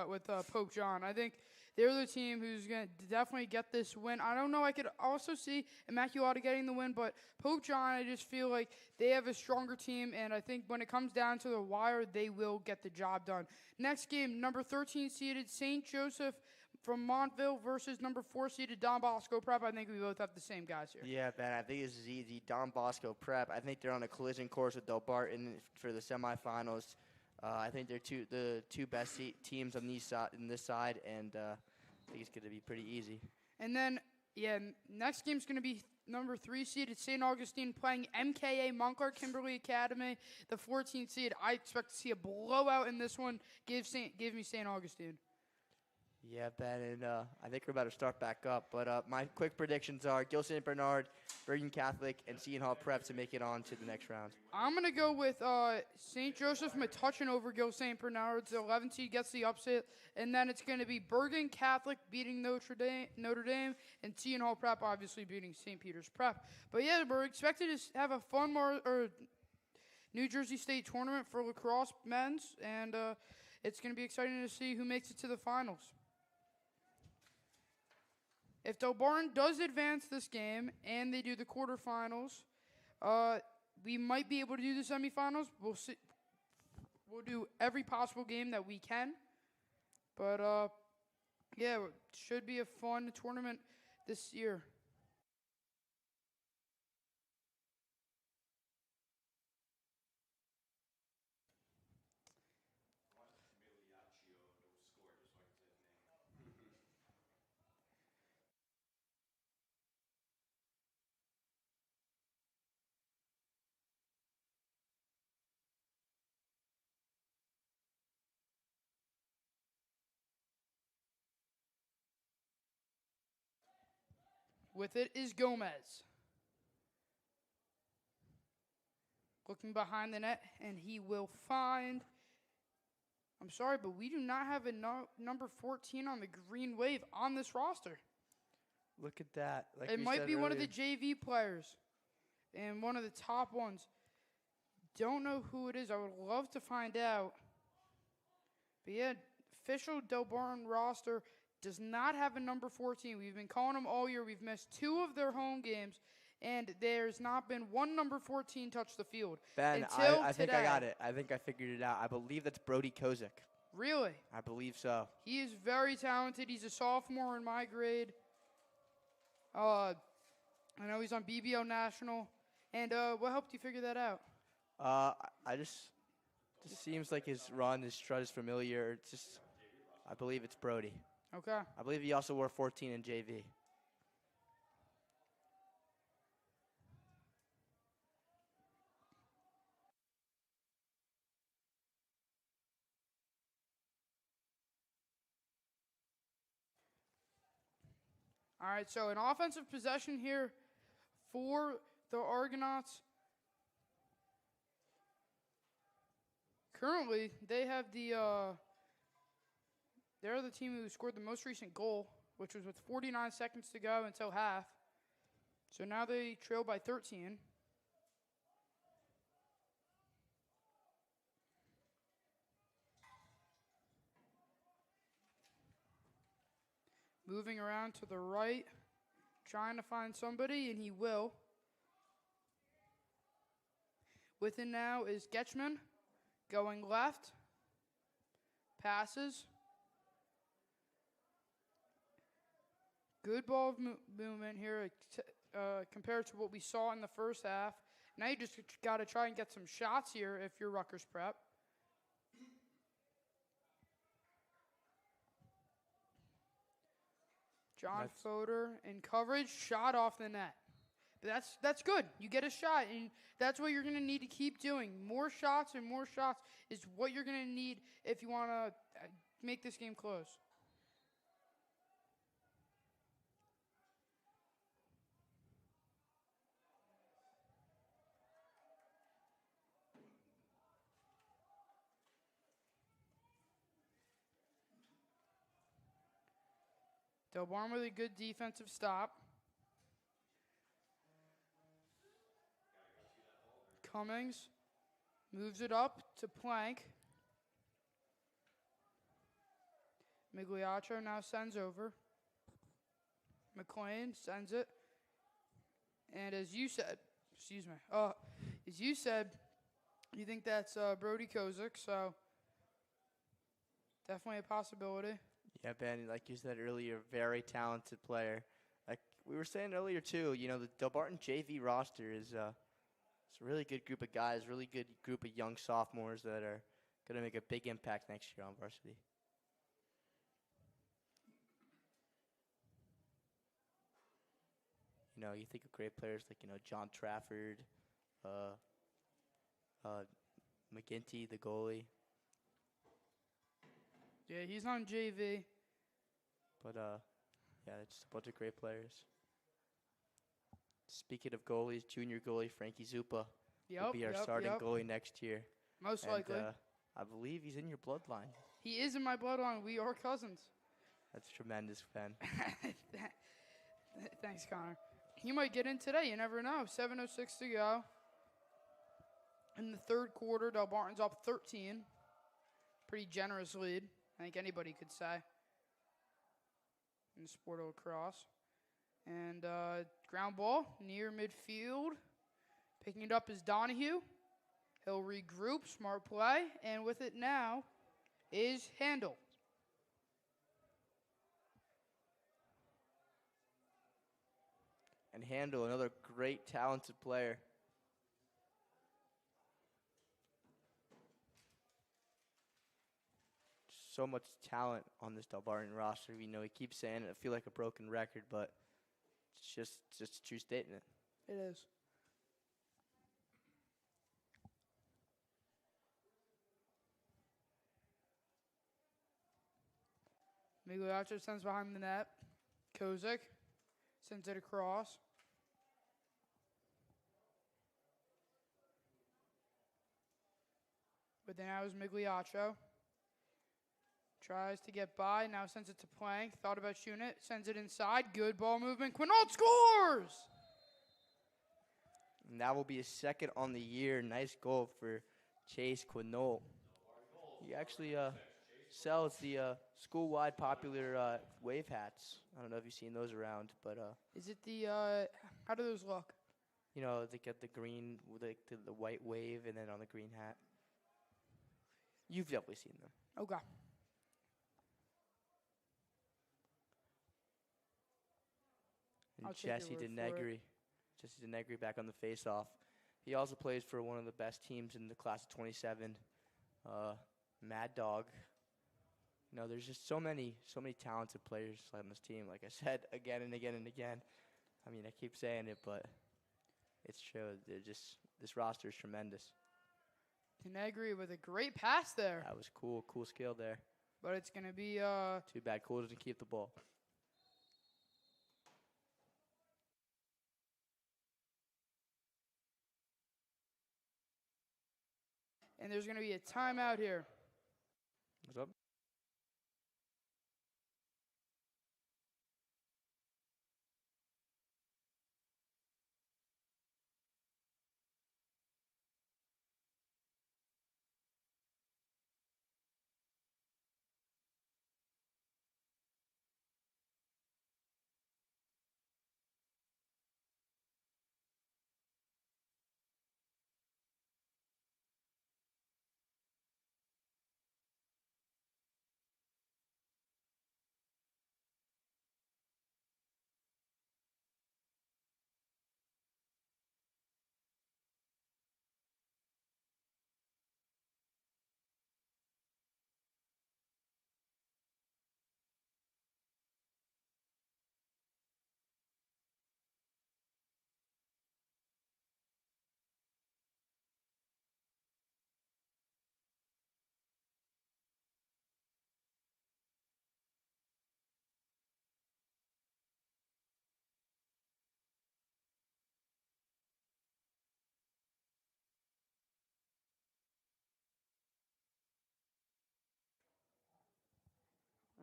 with Pope John. I think they're the team who's going to definitely get this win. I don't know. I could also see Immaculata getting the win, but Pope John, I just feel like they have a stronger team, and I think when it comes down to the wire, they will get the job done. Next game, number 13-seeded St. Joseph from Montville versus number 4-seeded Don Bosco Prep. I think we both have the same guys here. Yeah, Ben, I think this is easy. Don Bosco Prep. I think they're on a collision course with Delbarton for the semifinals. I think they're the two best teams on this side, and I think it's going to be pretty easy. And then, next game's going to be number 3-seeded St. Augustine playing MKA Montclair Kimberly Academy, the 14th seed. I expect to see a blowout in this one. Give me St. Augustine. Yeah, Ben, and I think we're about to start back up. But my quick predictions are Gil St. Bernard, Bergen Catholic, and Seton Hall Prep to make it on to the next round. I'm going to go with St. Joseph touching over Gil St. Bernard's. The 11th seed gets the upset. And then it's going to be Bergen Catholic beating Notre Dame, and Seton Hall Prep obviously beating St. Peter's Prep. But yeah, we're expected to have a fun New Jersey State tournament for lacrosse men's, and it's going to be exciting to see who makes it to the finals. If Delbarton does advance this game and they do the quarterfinals, we might be able to do the semifinals. We'll see. We'll do every possible game that we can. But, it should be a fun tournament this year. With it is Gomez. Looking behind the net, and he will find... I'm sorry, but we do not have a number 14 on the Green Wave on this roster. Look at that. Like it might be one of the JV players and one of the top ones. Don't know who it is. I would love to find out. But yeah, official Delbarton roster does not have a number 14. We've been calling them all year. We've missed 2 of their home games, and there's not been one number 14 touch the field. Ben, I think I got it. I think I figured it out. I believe that's Brody Kozik. Really? I believe so. He is very talented. He's a sophomore in my grade. I know he's on BBO National. And what helped you figure that out? I just seems like his run, his strut is familiar. It's just, I believe it's Brody. Okay. I believe he also wore 14 in JV. All right, so an offensive possession here for the Argonauts. Currently, they have they're the team who scored the most recent goal, which was with 49 seconds to go until half. So now they trail by 13. Moving around to the right, trying to find somebody, and he will. With it now is Getchman, going left, passes. Good ball movement here compared to what we saw in the first half. Now you just got to try and get some shots here if you're Rutgers Prep. John That's Fodor in coverage, shot off the net. But that's good. You get a shot, and that's what you're going to need to keep doing. More shots and more shots is what you're going to need if you want to make this game close. Delbarton with a good defensive stop. Cummings moves it up to Plank. Migliaccio now sends over. McLean sends it. And as you said, you think that's Brody Kozik, so definitely a possibility. Yeah, Ben, like you said earlier, very talented player. Like we were saying earlier too, the Delbarton JV roster is it's a really good group of guys, really good group of young sophomores that are going to make a big impact next year on varsity. You think of great players like, John Trafford, McGinty, the goalie. Yeah, he's on JV. But, yeah, just a bunch of great players. Speaking of goalies, junior goalie Frankie Zupa will be our starting goalie next year. Most likely. I believe he's in your bloodline. He is in my bloodline. We are cousins. That's tremendous, Ben. Thanks, Connor. He might get in today. You never know. 7:06 to go. In the third quarter, Delbarton's up 13. Pretty generous lead, I think anybody could say, in the sport of lacrosse. And ground ball near midfield. Picking it up is Donahue. He'll regroup, smart play, and with it now is Handel. And Handel, another great, talented player. So much talent on this Delbarton roster. He keeps saying it. I feel like a broken record, but it's just a true statement. It is. Migliaccio sends behind the net. Kozik sends it across. But then now is Migliaccio. Tries to get by. Now sends it to Plank. Thought about shooting it. Sends it inside. Good ball movement. Quinault scores! And that will be his second on the year. Nice goal for Chase Quinault. He actually sells the school-wide popular wave hats. I don't know if you've seen those around, but is it the how do those look? They get the green, the white wave, and then on the green hat. You've definitely seen them. Okay. And Jesse DeNegri back on the face-off. He also plays for one of the best teams in the class of 27, Mad Dog. There's just so many talented players on this team. Like I said, again and again and again. I mean, I keep saying it, but it's true. This roster is tremendous. DeNegri with a great pass there. That was cool skill there. But it's going to be too bad Cole doesn't keep the ball. And there's going to be a timeout here. What's up?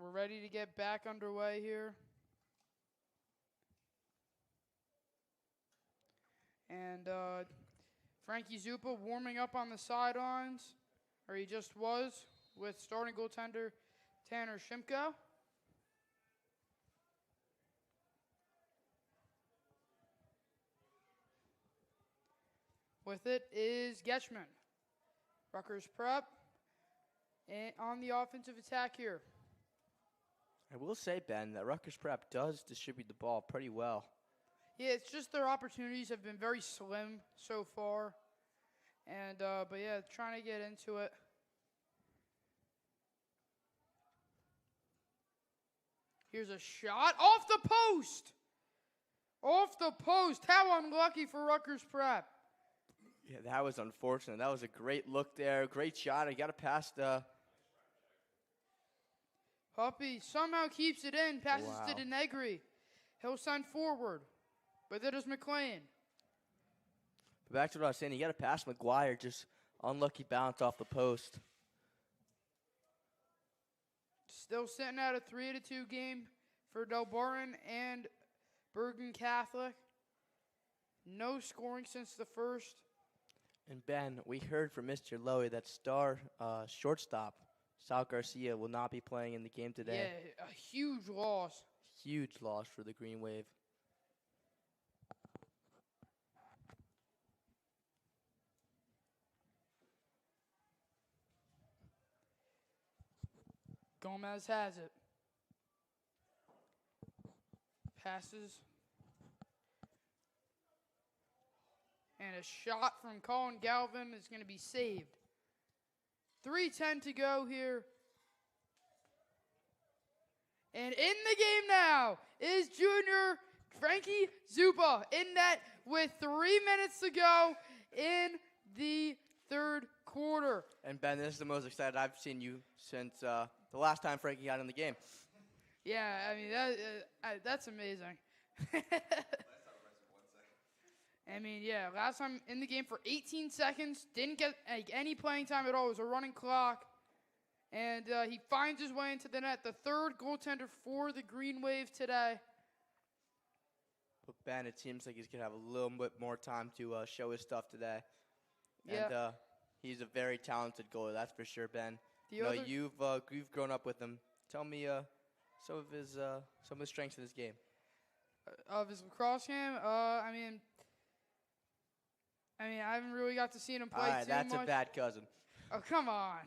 We're ready to get back underway here. And Frankie Zupa warming up on the sidelines, or he just was, with starting goaltender Tanner Shimko. With it is Getchman. Rutgers prep and on the offensive attack here. I will say, Ben, that Rutgers Prep does distribute the ball pretty well. Yeah, it's just their opportunities have been very slim so far. And, but yeah, trying to get into it. Here's a shot off the post. Off the post. How unlucky for Rutgers Prep. Yeah, that was unfortunate. That was a great look there. Great shot. I got to pass the... Huppy somehow keeps it in. Passes Wow. to Denegri. He'll send forward. But that is McLean. But back to what I was saying. You got to pass McGuire. Just unlucky bounce off the post. Still sitting at a 3-2 game for Delbarton and Bergen Catholic. No scoring since the first. And Ben, we heard from Mr. Lowy that star shortstop Sal Garcia will not be playing in the game today. Yeah, a huge loss. Huge loss for the Green Wave. Gomez has it. Passes. And a shot from Colin Galvin is going to be saved. 3:10 to go here. And in the game now is junior Frankie Zupa in net with 3 minutes to go in the third quarter. And Ben, this is the most excited I've seen you since the last time Frankie got in the game. Yeah, I mean, that's amazing. I mean, yeah, last time in the game for 18 seconds, didn't get any playing time at all. It was a running clock. And he finds his way into the net, the third goaltender for the Green Wave today. But Ben, it seems like he's going to have a little bit more time to show his stuff today. Yeah. And he's a very talented goalie, that's for sure, Ben. The You've grown up with him. Tell me some of his strengths in his game. Of his lacrosse game, I mean, I haven't really got to see him play All right, too that's much. a bad cousin. Oh, come on.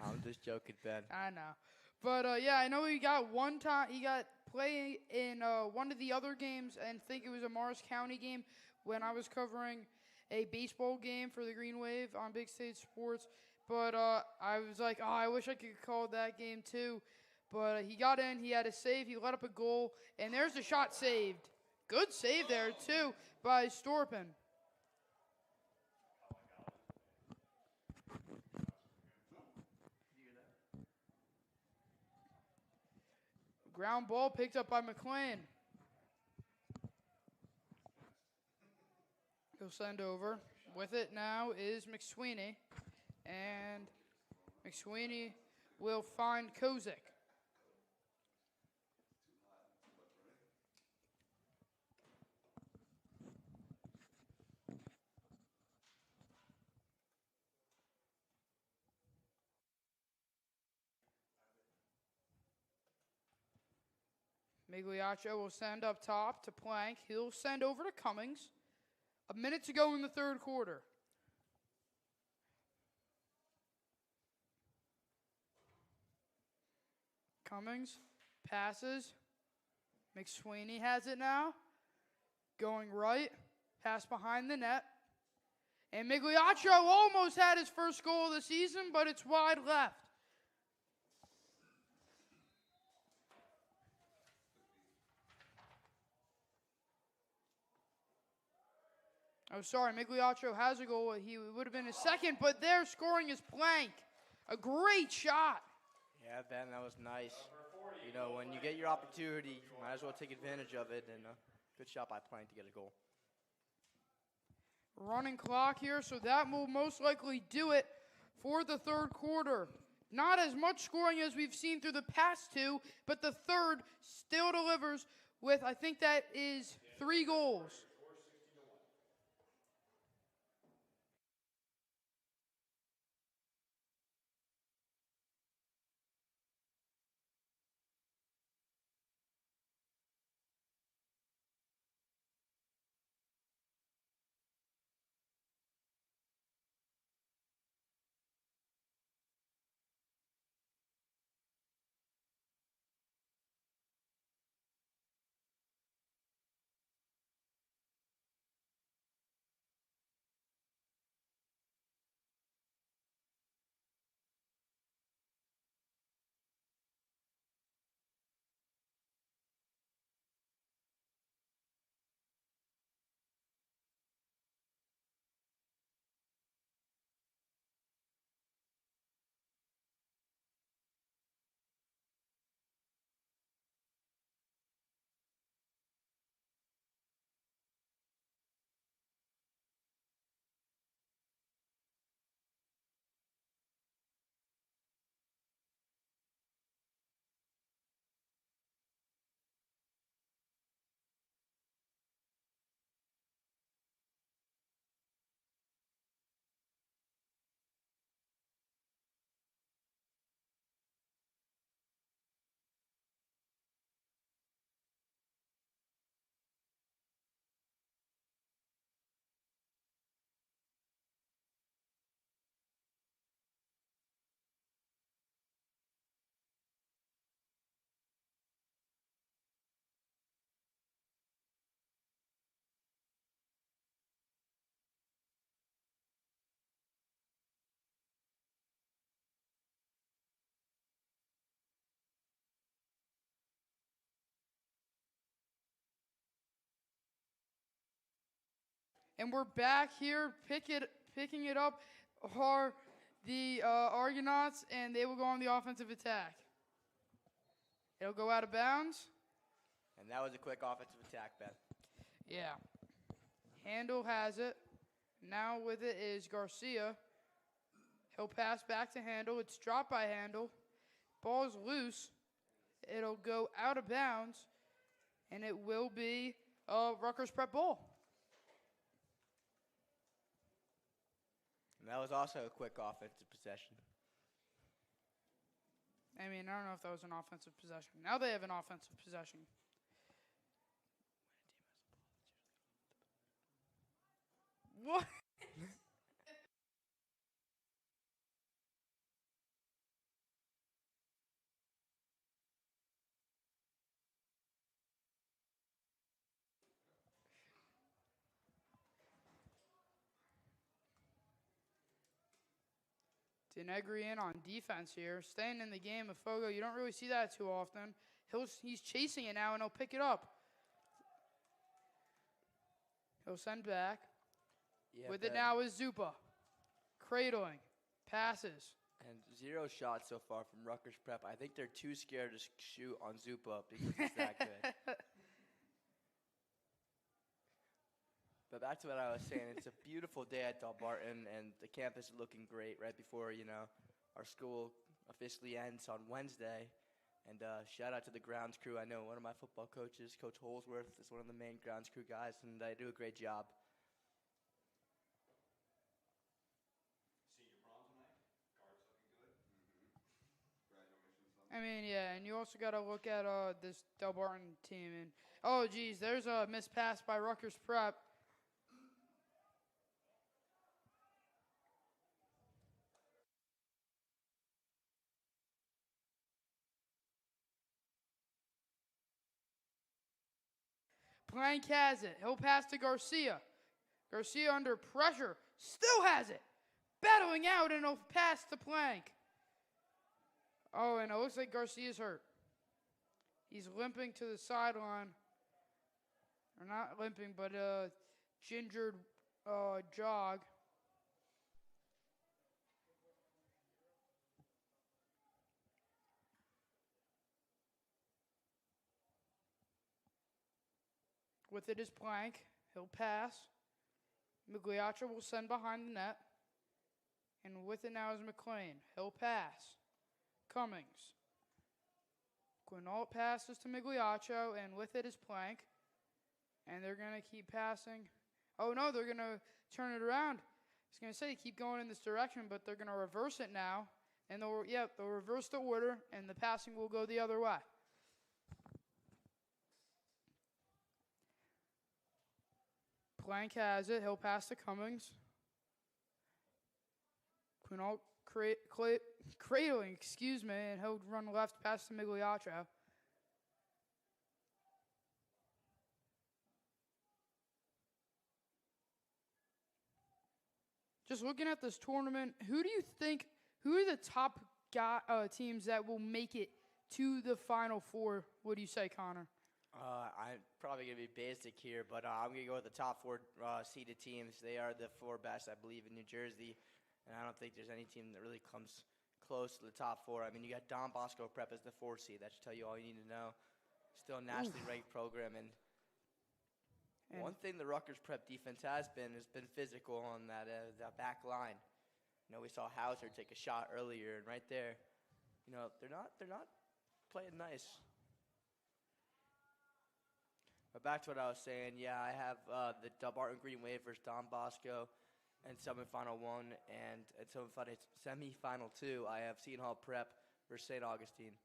I'm just joking, Ben. I know. But, yeah, I know he got one time. He got playing in one of the other games, and I think it was a Morris County game when I was covering a baseball game for the Green Wave on Big State Sports. But I was like, oh, I wish I could call that game too. But he got in. He had a save. He let up a goal. And there's the shot saved. Good save there, too, by Storpen. Ground ball picked up by McLean. He'll send over. With it now is McSweeney. And McSweeney will find Kozik. Migliaccio will send up top to Plank. He'll send over to Cummings. A minute to go in the third quarter. Cummings passes. McSweeney has it now. Going right. Pass behind the net. And Migliaccio almost had his first goal of the season, but it's wide left. Oh, sorry, Migliaccio has a goal. He would have been his second, but they're scoring his Plank. A great shot. Yeah, Ben, that was nice. You know, when you get your opportunity, you might as well take advantage of it. And good shot by Plank to get a goal. Running clock here, so that will most likely do it for the third quarter. Not as much scoring as we've seen through the past two, but the third still delivers with, I think that is 3 goals. And we're back here picking it up are the Argonauts, and they will go on the offensive attack. It'll go out of bounds. And that was a quick offensive attack, Beth. Yeah. Handel has it. Now with it is Garcia. He'll pass back to Handel. It's dropped by Handel. Ball's loose. It'll go out of bounds, and it will be Rutgers prep ball. And that was also a quick offensive possession. I mean, I don't know if that was an offensive possession. Now they have an offensive possession. What? Denegri in on defense here. Staying in the game of Fogo. You don't really see that too often. He's chasing it now, and he'll pick it up. He'll send back. Yeah, With it now is Zupa. Cradling. Passes. And 0 shots so far from Rutgers Prep. I think they're too scared to shoot on Zupa because he's that good. But back to what I was saying, it's a beautiful day at Delbarton, and the campus is looking great right before, our school officially ends on Wednesday. And shout out to the grounds crew. I know one of my football coaches, Coach Holsworth, is one of the main grounds crew guys, and they do a great job. Senior prom tonight. Guards looking good. Congratulations on I mean, yeah, and you also got to look at this Delbarton team. And oh, geez, there's a missed pass by Rutgers Prep. Plank has it. He'll pass to Garcia. Garcia under pressure. Still has it. Battling out, and he'll pass to Plank. Oh, and it looks like Garcia's hurt. He's limping to the sideline. Or not limping, but gingered jog. With it is Plank. He'll pass. Migliaccio will send behind the net. And with it now is McLean. He'll pass. Cummings. Quinault passes to Migliaccio, and with it is Plank. And they're going to keep passing. Oh, no, they're going to turn it around. I was going to say keep going in this direction, but they're going to reverse it now. And they'll reverse the order, and the passing will go the other way. Plank has it. He'll pass to Cummings. Quinault cradling, and he'll run left past to Migliaccio. Just looking at this tournament, who do you think, who are the top teams that will make it to the Final Four? What do you say, Connor? I'm probably going to be basic here, but I'm going to go with the top 4 seeded teams. They are the 4 best, I believe, in New Jersey, and I don't think there's any team that really comes close to the top 4. I mean, you got Don Bosco Prep as the 4 seed. That should tell you all you need to know. Still a nationally ranked program, and one thing the Rutgers Prep defense has been physical on that back line. You know, we saw Hauser take a shot earlier, and right there, you know, they're not playing nice. But back to what I was saying, yeah, I have the Delbarton Green Wave versus Don Bosco in semifinal 1, and in semifinal 2, I have Seton Hall Prep versus St. Augustine.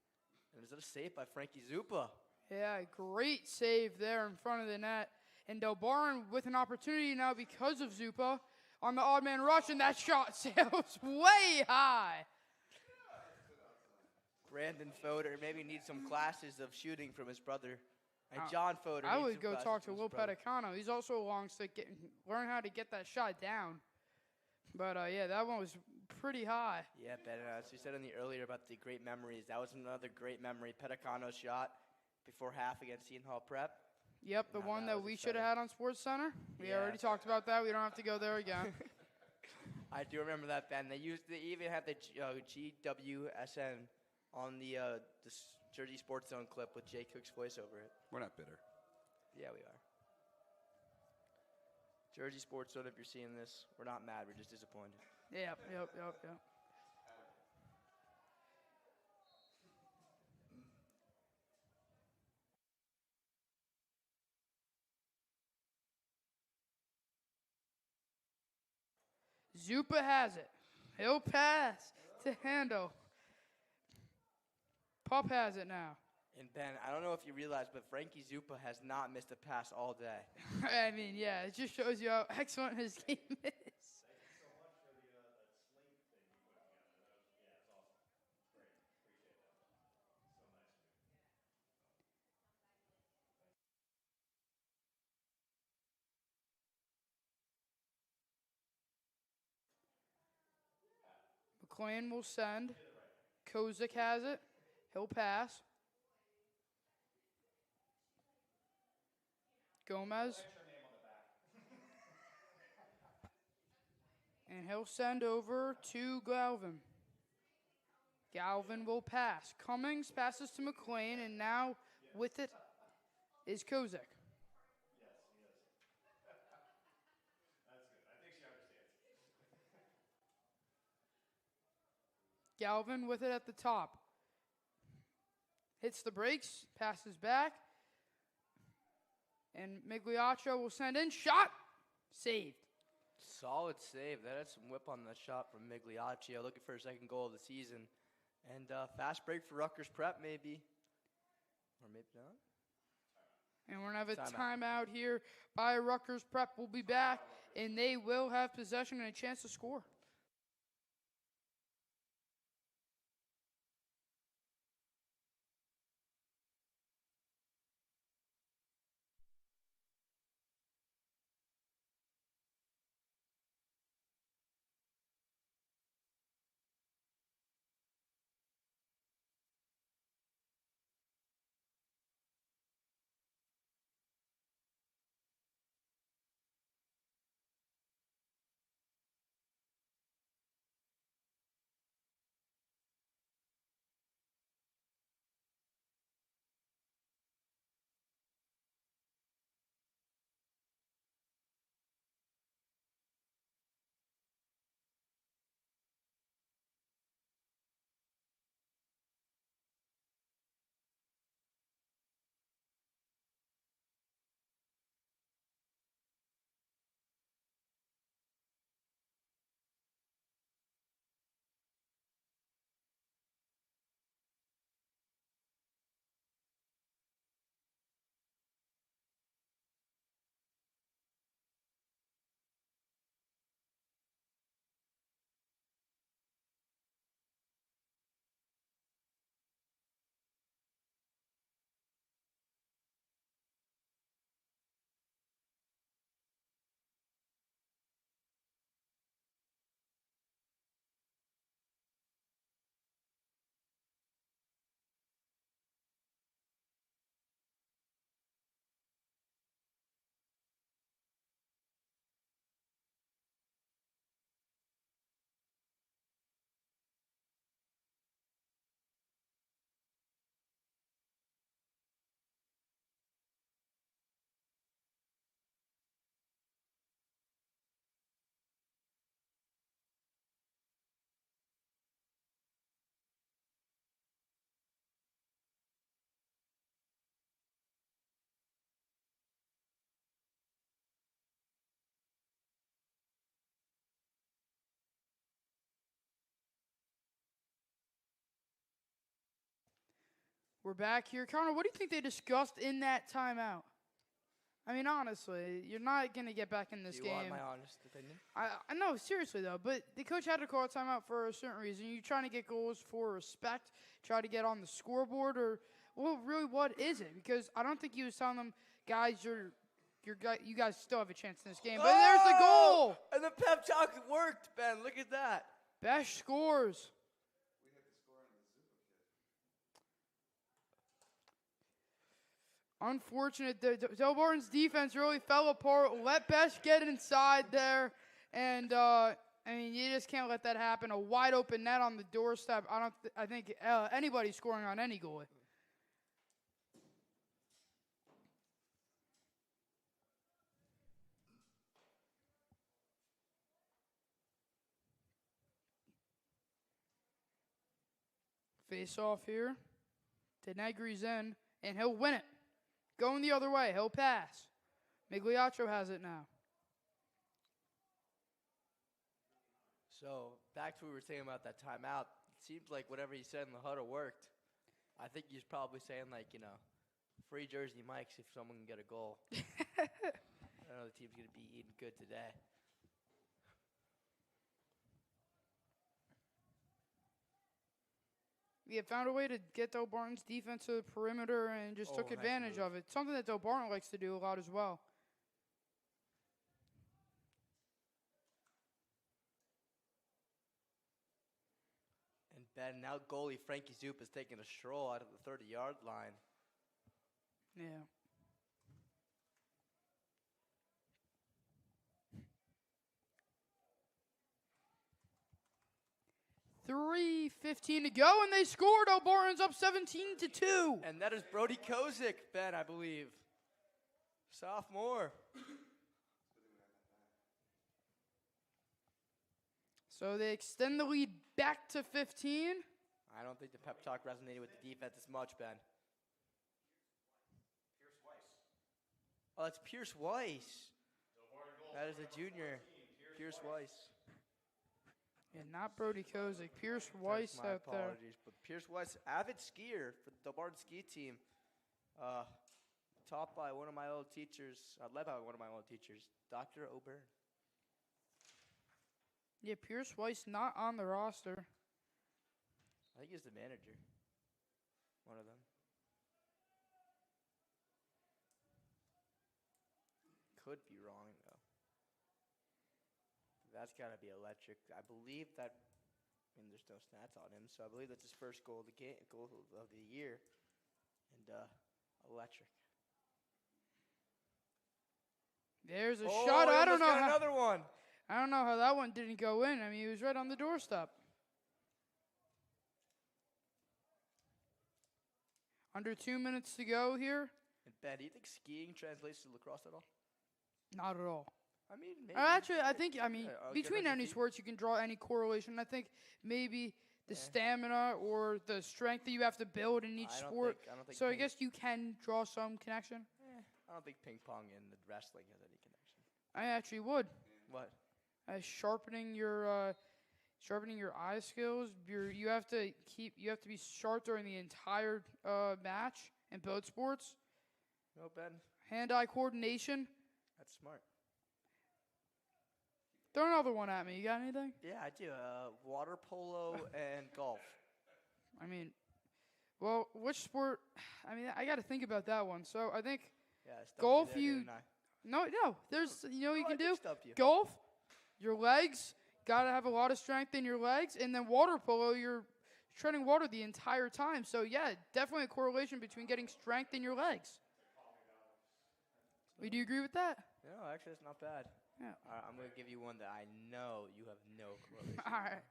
And is it a save by Frankie Zupa? Yeah, great save there in front of the net. And Delbarton with an opportunity now because of Zupa on the odd man rush, and that shot sails way high. Brandon Fodor maybe needs some classes of shooting from his brother. And John Fodor. I would go talk to Will Pedicano. He's also a long stick. Learn how to get that shot down. But, yeah, that one was pretty high. Yeah, Ben, as we said earlier about the great memories, that was another great memory. Pedicano's shot before half against Seton Hall Prep. Yep, the one that we should have had on Sports Center. We already talked about that. We don't have to go there again. I do remember that, Ben. They even had the GWSN on the Jersey Sports Zone clip with Jay Cook's voice over it. We're not bitter. Yeah, we are. Jersey Sports Zone, if you're seeing this, we're not mad. We're just disappointed. Yep. Zupa has it. He'll pass to Handel. Pup has it now. And Ben, I don't know if you realize, but Frankie Zupa has not missed a pass all day. I mean, yeah, it just shows you how excellent his game is. Thank you so much for the that slate thing you put together. It's awesome. It's great. Appreciate that. So nice of you. McLean will send. Kozik has it. He'll pass. Gomez. And he'll send over to Galvin. Galvin will pass. Cummings passes to McLean, and now with it is Kozik. Yes, he is. That's good. I think she understands. Galvin with it at the top. Hits the brakes, passes back. And Migliaccio will send in. Shot! Saved. Solid save. That had some whip on that shot from Migliaccio. Looking for a second goal of the season. And fast break for Rutgers Prep, maybe. Or maybe not. And we're going to have a timeout here by Rutgers Prep. We'll be back, and they will have possession and a chance to score. We're back here. Connor, what do you think they discussed in that timeout? I mean, honestly, you're not going to get back in this Do you game. want my honest opinion? I know, seriously, though. But the coach had to call a timeout for a certain reason. You're trying to get goals for respect, try to get on the scoreboard, or, well, really, what is it? Because I don't think he was telling them, guys, you guys still have a chance in this game. But there's the goal! And the pep talk worked, Ben. Look at that. Best scores. We hit the score on the Zupa kid. Unfortunate. Delbarton's defense really fell apart. Let Besh get inside there. And, I mean, you just can't let that happen. A wide open net on the doorstep. I think anybody's scoring on any goalie. Face off here. Tenegri's in, and he'll win it. Going the other way. He'll pass. Migliaccio has it now. So, back to what we were saying about that timeout. It seems like whatever he said in the huddle worked. I think he's probably saying, like, free Jersey Mikes if someone can get a goal. I know the team's going to be eating good today. We have found a way to get Delbarton's defense to the perimeter and just took nice advantage move. of it. Something that Delbarton likes to do a lot as well. And Ben, now goalie Frankie Zoop is taking a stroll out of the 30-yard line. Yeah. .3:15 to go, and they scored. Delbarton's up 17-2. And that is Brody Kozik, Ben, I believe. Sophomore. So they extend the lead back to 15. I don't think the pep talk resonated with the defense as much, Ben. Pierce Weiss. Oh, that's Pierce Weiss. Delbarton goal. That is a junior. 14, Pierce Weiss. Yeah, not Brody Kozik. Pierce Weiss My out there. apologies, but Pierce Weiss, avid skier for the Delbarton ski team. Taught by one of my old teachers, led by one of my old teachers, Dr. O'Byrne. Yeah, Pierce Weiss not on the roster. I think he's the manager. One of them. Could be wrong, though. That's got to be electric. I believe that, there's no stats on him, so I believe that's his first goal of the game, goal of the year. And electric. There's a Oh, shot. he I don't almost know. got another one. I don't know how that one didn't go in. I mean, he was right on the doorstep. Under 2 minutes to go here. And Ben, do you think skiing translates to lacrosse at all? Not at all. I mean, maybe. Actually, I think, between good any feet. sports, you can draw any correlation. I think maybe the Yeah. stamina or the strength that you have to build in each I don't sport. think- I don't think So I ping- guess you can draw some connection. I don't think ping pong and the wrestling has any connection. I actually would. What? Sharpening your eye skills. You have to be sharp during the entire match in both sports. No, Ben. Hand-eye coordination. That's smart. Throw another one at me. You got anything? Yeah, I do. Water polo and golf. I mean, well, which sport? I mean, I got to think about that one. So I think Yeah, I stumped golf. there, didn't I? No. There's you I can did do stump you. golf. Your legs gotta have a lot of strength in your legs, and then water polo. You're treading water the entire time. So yeah, definitely a correlation between getting strength in your legs. Do you agree with that? No, actually, it's not bad. Yeah. I'm going to give you one that I know you have no correlation. All right.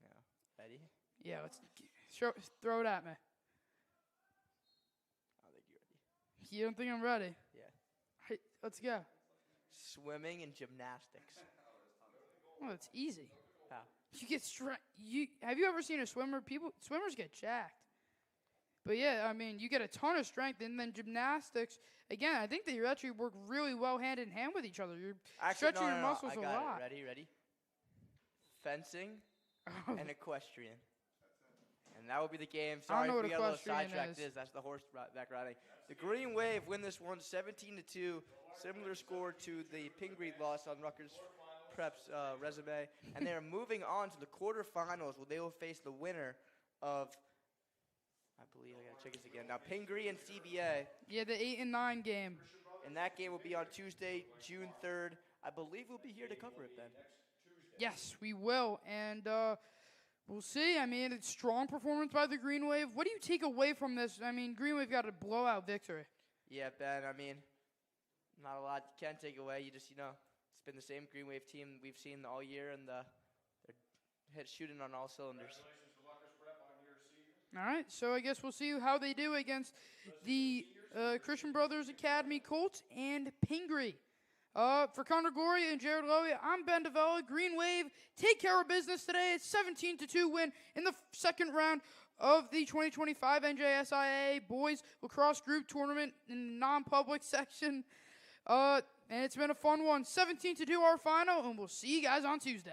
Yeah. Ready? Yeah. Throw it at me. I don't think you're ready. You don't think I'm ready? Yeah. Hey, let's go. Swimming and gymnastics. Oh, it's easy. How? You get have you ever seen a swimmer? Swimmers get jacked. But yeah, I mean, you get a ton of strength, and then gymnastics. Again, I think that you actually work really well hand in hand with each other. You're stretching your muscles I a got lot. it. Ready? Fencing and equestrian. And that will be the game. I don't Sorry know if what we got a little equestrian sidetracked. is. That's the horseback riding. The Green Wave win this one 17-2. Similar score to the Pingree loss on Rutgers Prep's resume. And they are moving on to the quarterfinals where they will face the winner of, I believe, I got to check this again. Now, Pingree and CBA. Yeah, the 8 and 9 game. And that game will be on Tuesday, June 3rd. I believe we'll be here to cover it then. Yes, we will. And we'll see. I mean, it's strong performance by the Green Wave. What do you take away from this? I mean, Green Wave got a blowout victory. Yeah, Ben, I mean, not a lot you can take away. You just, it's been the same Green Wave team we've seen all year, and they're shooting on all cylinders. All right, so I guess we'll see how they do against the Christian Brothers Academy Colts and Pingree. For Connor Gorey and Jared Lowy, I'm Ben DeVella. Green Wave take care of business today. It's 17-2 win in the second round of the 2025 NJSIAA Boys Lacrosse Group Tournament in the non-public section. And it's been a fun one. 17-2 our final, and we'll see you guys on Tuesday.